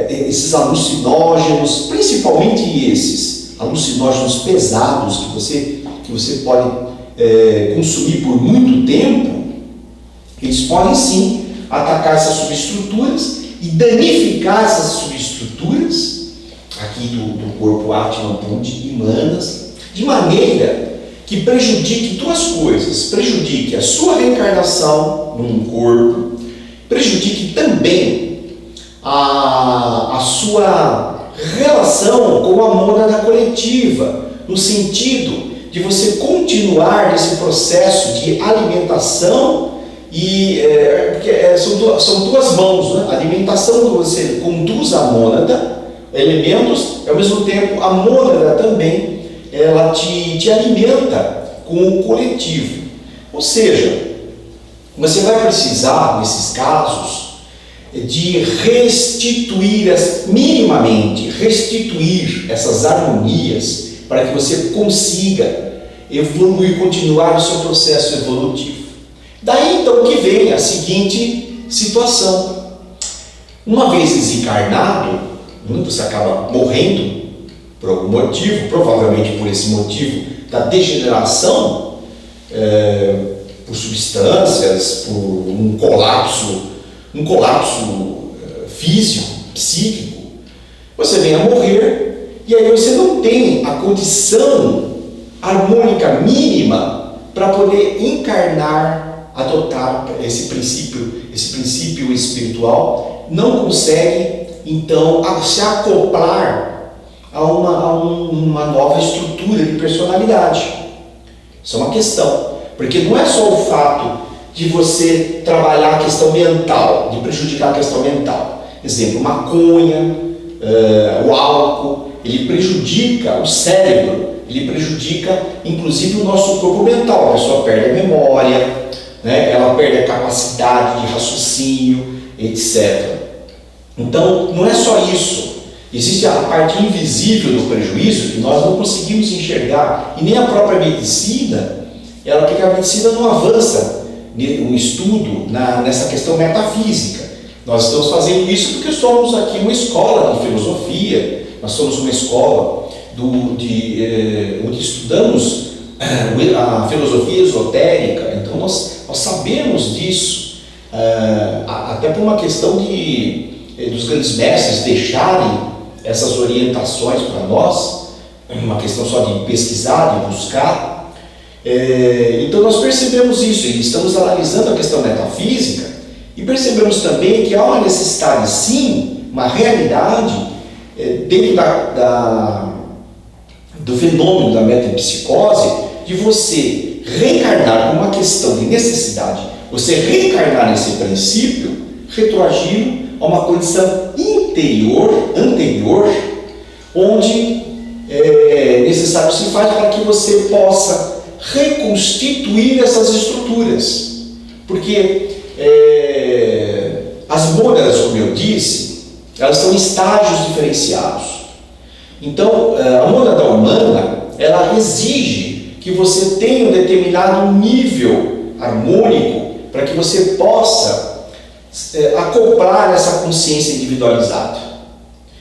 esses alucinógenos, principalmente esses alucinógenos pesados que você pode consumir por muito tempo, eles podem sim atacar essas subestruturas e danificar essas subestruturas aqui do corpo Atman, Buddha e Manas, de maneira que prejudique duas coisas: prejudique a sua reencarnação num corpo, prejudique também a sua relação com a mônada coletiva, no sentido de você continuar nesse processo de alimentação porque são duas mãos, né? A alimentação que você conduz a mônada, elementos, e ao mesmo tempo a mônada também, ela te alimenta com o coletivo. Ou seja, você vai precisar, nesses casos, de minimamente restituir essas harmonias para que você consiga evoluir, continuar o seu processo evolutivo. Daí então que vem a seguinte situação: uma vez desencarnado, você acaba morrendo por algum motivo, provavelmente por esse motivo da degeneração, por substâncias, por um colapso físico, psíquico. Você vem a morrer e aí você não tem a condição harmônica mínima para poder encarnar, adotar esse princípio espiritual, não consegue então se acoplar a uma nova estrutura de personalidade. Isso é uma questão, porque não é só o fato de você trabalhar a questão mental, de prejudicar a questão mental. Exemplo, maconha, o álcool, ele prejudica o cérebro, ele prejudica inclusive o nosso corpo mental. A pessoa perde a memória, né? Ela perde a capacidade de raciocínio, etc. Então, não é só isso. Existe a parte invisível do prejuízo que nós não conseguimos enxergar, e nem a própria medicina, porque a medicina não avança no estudo nessa questão metafísica. Nós estamos fazendo isso porque somos aqui uma escola de filosofia, nós somos uma escola onde estudamos a filosofia esotérica, então nós sabemos disso, até por uma questão dos grandes mestres deixarem essas orientações para nós, uma questão só de pesquisar, de buscar. Então nós percebemos isso e estamos analisando a questão metafísica e percebemos também que há uma necessidade, sim, uma realidade dentro do fenômeno da metempsicose, de você reencarnar por uma questão de necessidade, você reencarnar nesse princípio, retroagindo a uma condição anterior, onde necessário se faz para que você possa reconstituir essas estruturas. Porque as mônadas, como eu disse, elas estão em estágios diferenciados. Então, a mônada humana, ela exige que você tenha um determinado nível harmônico para que você possa acoplar essa consciência individualizada.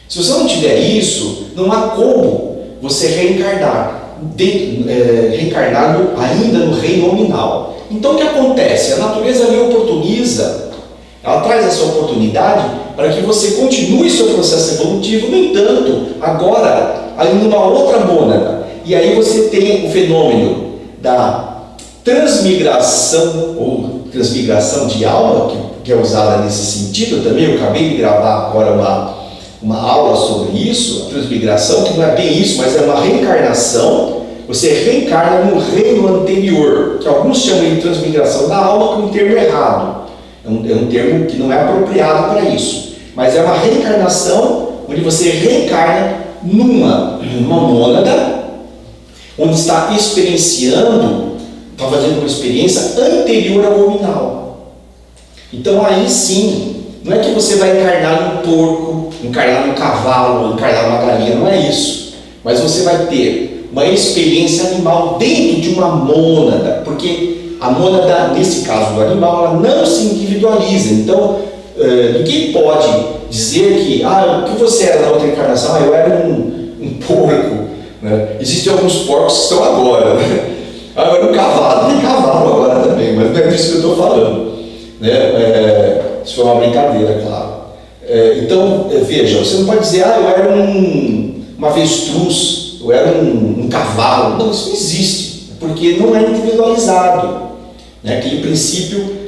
Se você não tiver isso, não há como você reencarnar ainda no reino nominal. Então o que acontece? A natureza lhe oportuniza, ela traz essa oportunidade para que você continue seu processo evolutivo, no entanto, agora em uma outra mônada. E aí você tem o fenômeno da transmigração, ou transmigração de alma, que é usada nesse sentido também. Eu acabei de gravar agora uma aula sobre isso, a transmigração, que não é bem isso, mas é uma reencarnação você reencarna no reino anterior, que alguns chamam de transmigração da alma, que é um termo errado. É um termo que não é apropriado para isso. Mas é uma reencarnação onde você reencarna numa mônada, onde está experienciando, está fazendo uma experiência anterior ao nominal. Então aí sim, não é que você vai encarnar num porco, encarnar num cavalo, encarnar numa galinha, não é isso. Mas você vai ter uma experiência animal dentro de uma mônada, porque a mônada, nesse caso do animal, ela não se individualiza. Então, ninguém pode dizer que, o que você era na outra encarnação? Eu era um porco. Né? Existem alguns porcos que estão agora. Né? Eu era um cavalo, tem cavalo agora também, mas não é disso que eu estou falando. Né? Isso foi uma brincadeira, claro. Então, veja, você não pode dizer, eu era uma avestruz, eu era um cavalo. Não, isso não existe, porque não é individualizado. Né? Aquele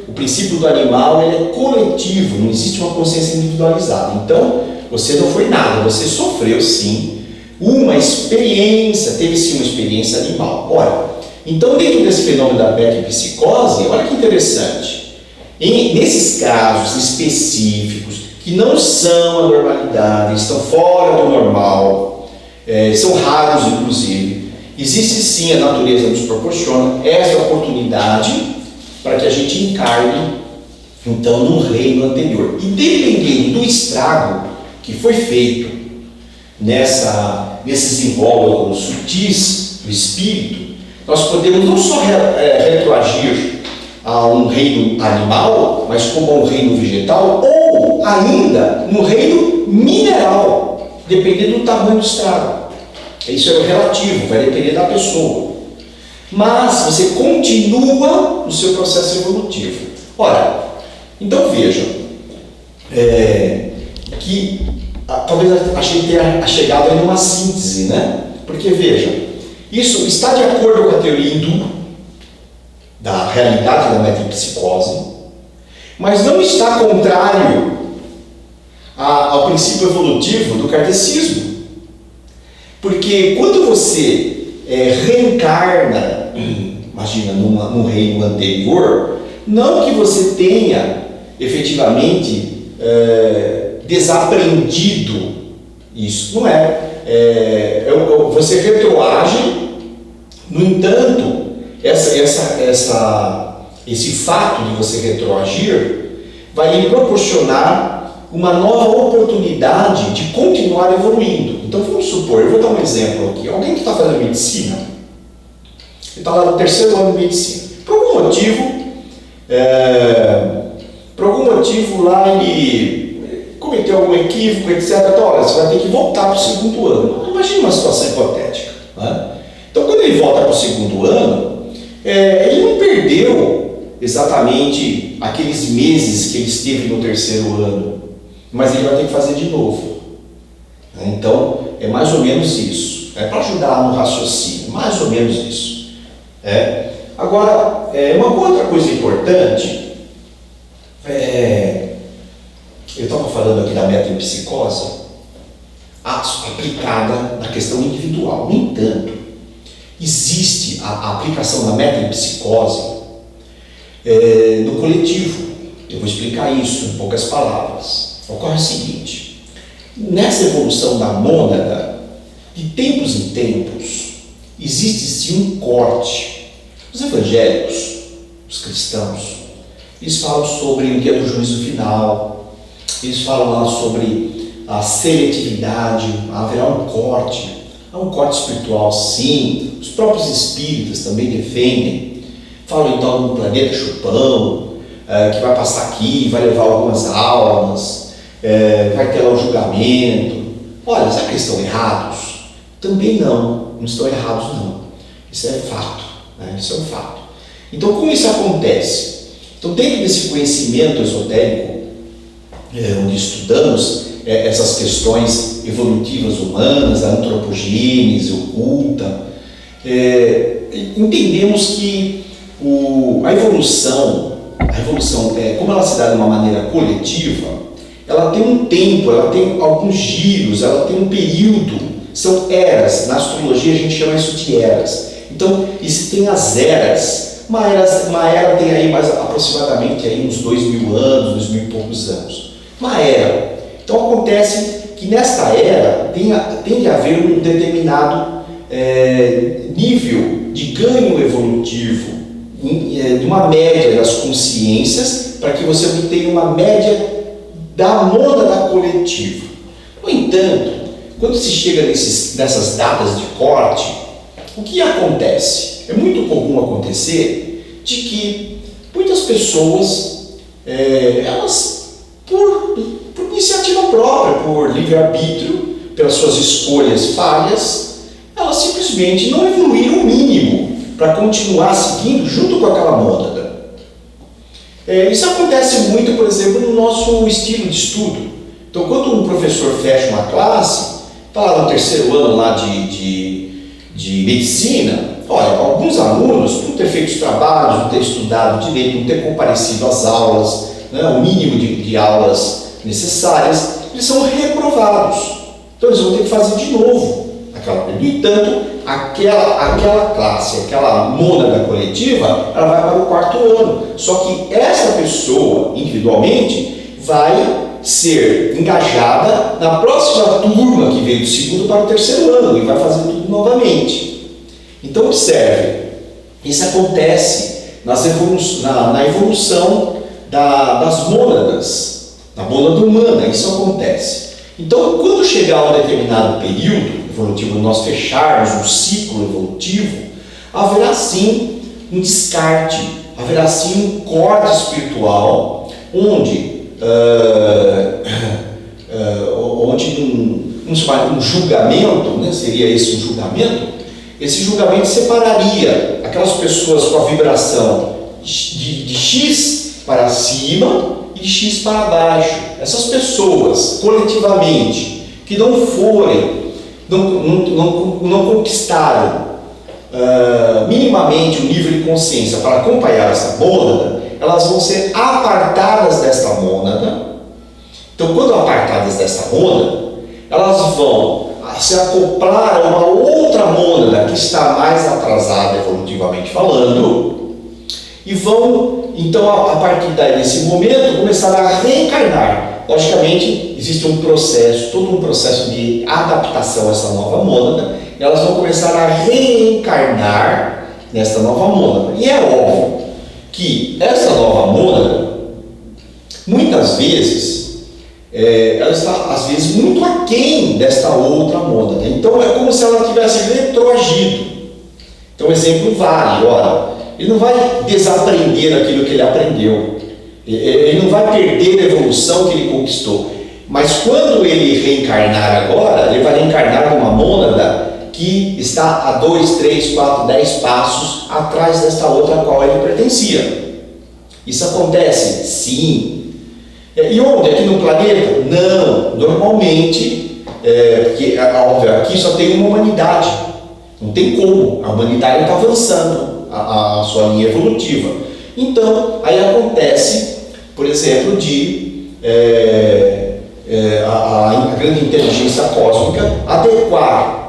o princípio do animal ele é coletivo, não existe uma consciência individualizada. Então, você não foi nada, você sofreu sim uma experiência, teve sim uma experiência animal. Ora, então dentro desse fenômeno da metempsicose, olha que interessante, nesses casos específicos, que não são a normalidade, estão fora do normal, são raros inclusive, existe sim, a natureza nos proporciona essa oportunidade para que a gente encarne, então, no reino anterior. E dependendo do estrago que foi feito nesses invólucros sutis do espírito, nós podemos não só retroagir a um reino animal, mas como a um reino vegetal, ou ainda no reino mineral, dependendo do tamanho do estrago. Isso é relativo, vai depender da pessoa. Mas você continua no seu processo evolutivo. Ora, então veja, que talvez a gente tenha chegado em uma síntese, né? Porque veja, isso está de acordo com a teoria hindu da realidade da metempsicose, mas não está contrário ao princípio evolutivo do kardecismo. Porque quando você reencarna, imagina, num reino anterior, não que você tenha efetivamente desaprendido isso, não é. Você retroage, no entanto, esse fato de você retroagir vai lhe proporcionar uma nova oportunidade de continuar evoluindo. Então vamos supor, eu vou dar um exemplo aqui, alguém que está fazendo medicina, ele está lá no terceiro ano de medicina, por algum motivo lá ele cometeu algum equívoco, etc. Então, olha, você vai ter que voltar para o segundo ano. Imagina uma situação hipotética. Né? Então quando ele volta para o segundo ano, ele não perdeu exatamente aqueles meses que ele esteve no terceiro ano, mas ele vai ter que fazer de novo. Então, é mais ou menos isso. É para ajudar no raciocínio, mais ou menos isso. Agora, uma outra coisa importante, eu estava falando aqui da metempsicose aplicada na questão individual. No entanto, existe a aplicação da metempsicose no coletivo. Eu vou explicar isso em poucas palavras. Ocorre o seguinte: nessa evolução da mônada, de tempos em tempos, existe-se um corte. Os evangélicos, os cristãos, eles falam sobre o dia do juízo final, eles falam lá sobre a seletividade, haverá um corte. Há um corte espiritual, sim. Os próprios espíritas também defendem. Falam então do planeta chupão, que vai passar aqui, vai levar algumas almas, vai ter lá o julgamento. Olha, será que eles estão errados? Também não estão errados não. Isso é fato, né? Isso é um fato. Então, como isso acontece? Então, dentro desse conhecimento esotérico, onde estudamos essas questões evolutivas humanas, a antropogênese oculta, entendemos que a evolução, como ela se dá de uma maneira coletiva, ela tem um tempo, ela tem alguns giros, ela tem um período são eras. Na astrologia a gente chama isso de eras. Então, existem as eras. Uma era tem aí mais aproximadamente aí uns 2.000 anos, 2.000 e poucos anos. Uma era. Então, acontece que nesta era tem de haver um determinado nível de ganho evolutivo, de uma média das consciências, para que você obtenha uma média da mônada coletiva. No entanto, quando se chega nessas datas de corte, o que acontece? É muito comum acontecer de que muitas pessoas, elas, por iniciativa própria, por livre-arbítrio, pelas suas escolhas falhas, elas simplesmente não evoluíram o mínimo para continuar seguindo junto com aquela mônada. Isso acontece muito, por exemplo, no nosso estilo de estudo. Então, quando um professor fecha uma classe, está lá no terceiro ano lá de medicina, olha, alguns alunos, por ter feito os trabalhos, não ter estudado direito, não ter comparecido às aulas, né, o mínimo de aulas necessárias, eles são reprovados. Então, eles vão ter que fazer de novo aquela coisa. No entanto, aquela classe, aquela mônada coletiva, ela vai para o quarto ano. Só que essa pessoa, individualmente, vai ser engajada na próxima turma que veio do segundo para o terceiro ano e vai fazer tudo novamente. Então, observe, isso acontece na evolução das mônadas, na mônada humana, isso acontece. Então, quando chegar um determinado período evolutivo, nós fecharmos um ciclo evolutivo, haverá sim um descarte, haverá sim um corte espiritual, onde um julgamento, né, seria esse um julgamento, esse julgamento separaria aquelas pessoas com a vibração de X para cima e de X para baixo. Essas pessoas, coletivamente, que não conquistaram minimamente o nível de consciência para acompanhar essa mônada, elas vão ser apartadas desta mônada. Então, quando apartadas desta mônada, elas vão se acoplar a uma outra mônada que está mais atrasada evolutivamente falando, e vão, então, a partir desse momento, começar a reencarnar. Logicamente, existe um processo, todo um processo de adaptação a essa nova mônada, e elas vão começar a reencarnar nesta nova mônada. E é óbvio que essa nova mônada, muitas vezes, ela está, às vezes, muito aquém desta outra mônada. Então, é como se ela tivesse retroagido. Então, exemplo vale, ora, ele não vai desaprender aquilo que ele aprendeu, ele não vai perder a evolução que ele conquistou, mas quando ele reencarnar agora, ele vai reencarnar numa mônada que está a 2, 3, 4, 10 passos atrás desta outra a qual ele pertencia. Isso acontece? Sim. E onde? Aqui no planeta? Não. Normalmente, porque óbvio, aqui só tem uma humanidade. Não tem como. A humanidade está avançando a sua linha evolutiva. Então, aí acontece, por exemplo, a grande inteligência cósmica adequar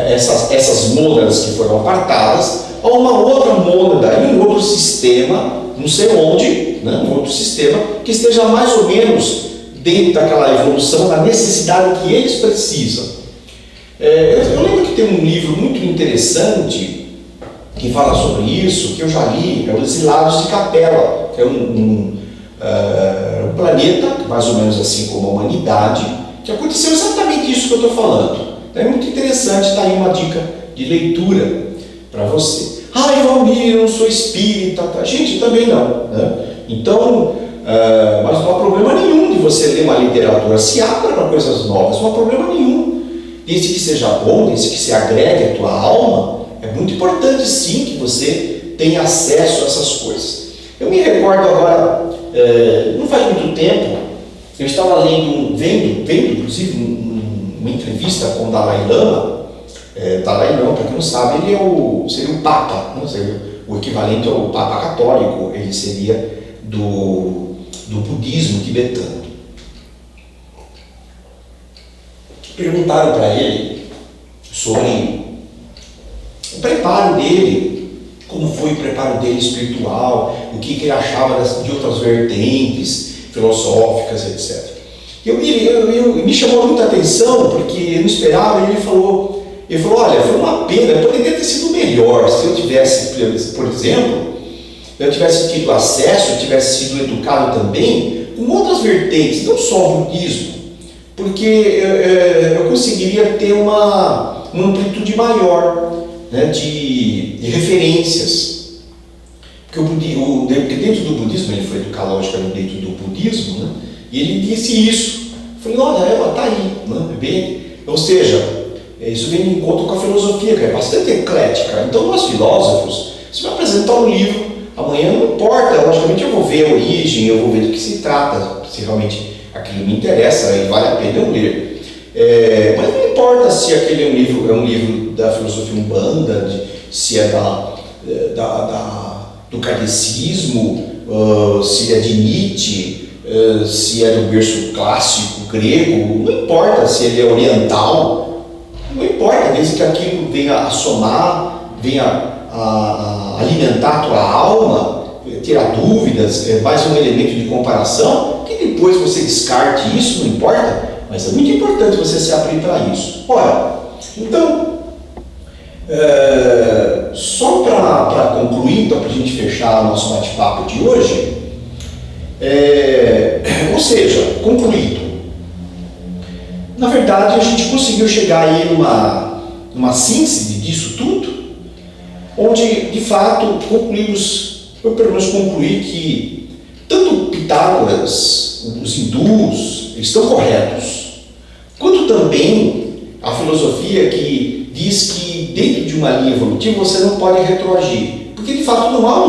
essas mônadas que foram apartadas a uma outra mônada em um outro sistema, não sei onde, né, um outro sistema que esteja mais ou menos dentro daquela evolução, da necessidade que eles precisam. Eu lembro que tem um livro muito interessante que fala sobre isso, que eu já li, é Os Exilados de Capela, que é um planeta, mais ou menos assim como a humanidade, que aconteceu exatamente isso que eu estou falando. É muito interessante, está aí uma dica de leitura para você. Valmir, eu não sou espírita, tá? Gente, também não, né? Então, mas não há problema nenhum de você ler uma literatura, se abra para coisas novas, não há problema nenhum, desde que seja bom, desde que se agregue a tua alma. É muito importante sim que você tenha acesso a essas coisas. Eu me recordo agora, não faz muito tempo, eu estava vendo inclusive uma entrevista com o Dalai Lama. Dalai Lama, para quem não sabe, ele seria o Papa, não seria o equivalente ao Papa católico, ele seria do budismo tibetano. Perguntaram para ele sobre o preparo dele, como foi o preparo dele espiritual, o que ele achava de outras vertentes filosóficas, etc. Me chamou muita atenção, porque eu não esperava, e ele falou, olha, foi uma pena, poderia ter sido melhor se eu tivesse, por exemplo, eu tivesse tido acesso, eu tivesse sido educado também com outras vertentes, não só o budismo, porque eu conseguiria ter uma amplitude maior, né, de referências. Porque dentro do budismo, ele foi educado logicamente dentro do budismo, né, e ele disse isso. Eu falei, olha, ela está aí, né, ou seja, isso vem de encontro com a filosofia, que é bastante eclética. Então, nós filósofos, se me apresentar um livro, amanhã não importa, logicamente eu vou ver a origem, eu vou ver do que se trata, se realmente aquilo me interessa e vale a pena eu ler. Mas não importa se aquele é um livro da filosofia umbanda, se é do kardecismo, se é de Nietzsche, se é do berço clássico grego, não importa se ele é oriental, não importa, desde que aquilo venha a somar, venha a alimentar a tua alma, tirar dúvidas, mais um elemento de comparação, que depois você descarte isso, não importa, mas é muito importante você se abrir para isso. Ora, então, só para concluir, então, para a gente fechar o nosso bate-papo de hoje, ou seja, concluído, na verdade a gente conseguiu chegar aí numa síntese disso tudo, onde de fato eu pelo menos concluí que tanto Pitágoras, os hindus, estão corretos, quanto também a filosofia que diz que dentro de uma linha evolutiva você não pode retroagir, porque de fato não há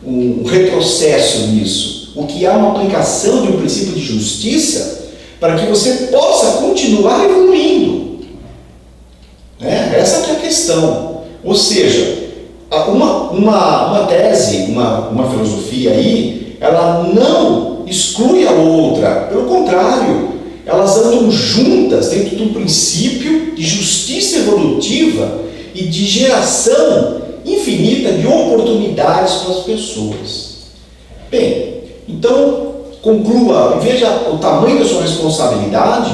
um retrocesso nisso. O que há é uma aplicação de um princípio de justiça para que você possa continuar evoluindo. Essa que é a questão. Ou seja, uma tese, uma filosofia aí, ela não exclui a outra, pelo contrário, elas andam juntas dentro de um princípio de justiça evolutiva e de geração infinita de oportunidades para as pessoas. Bem, então conclua, veja o tamanho da sua responsabilidade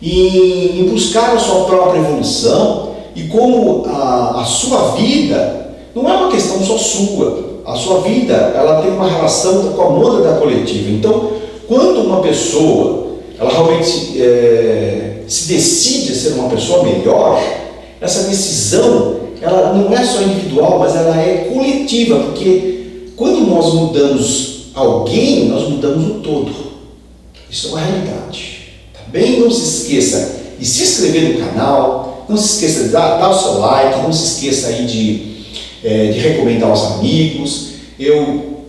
em buscar a sua própria evolução e como a sua vida não é uma questão só sua. A sua vida, ela tem uma relação com a moda da coletiva. Então, quando uma pessoa, ela realmente se decide a ser uma pessoa melhor, essa decisão, ela não é só individual, mas ela é coletiva, porque quando nós mudamos alguém, nós mudamos o todo. Isso é uma realidade. Tá bem? Não se esqueça de se inscrever no canal, não se esqueça de dar o seu like, não se esqueça aí de recomendar aos amigos. Eu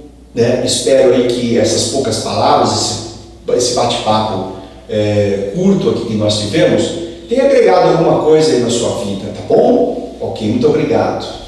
espero aí que essas poucas palavras, esse bate-papo curto aqui que nós tivemos, tenha agregado alguma coisa aí na sua vida, tá bom? Ok, muito obrigado.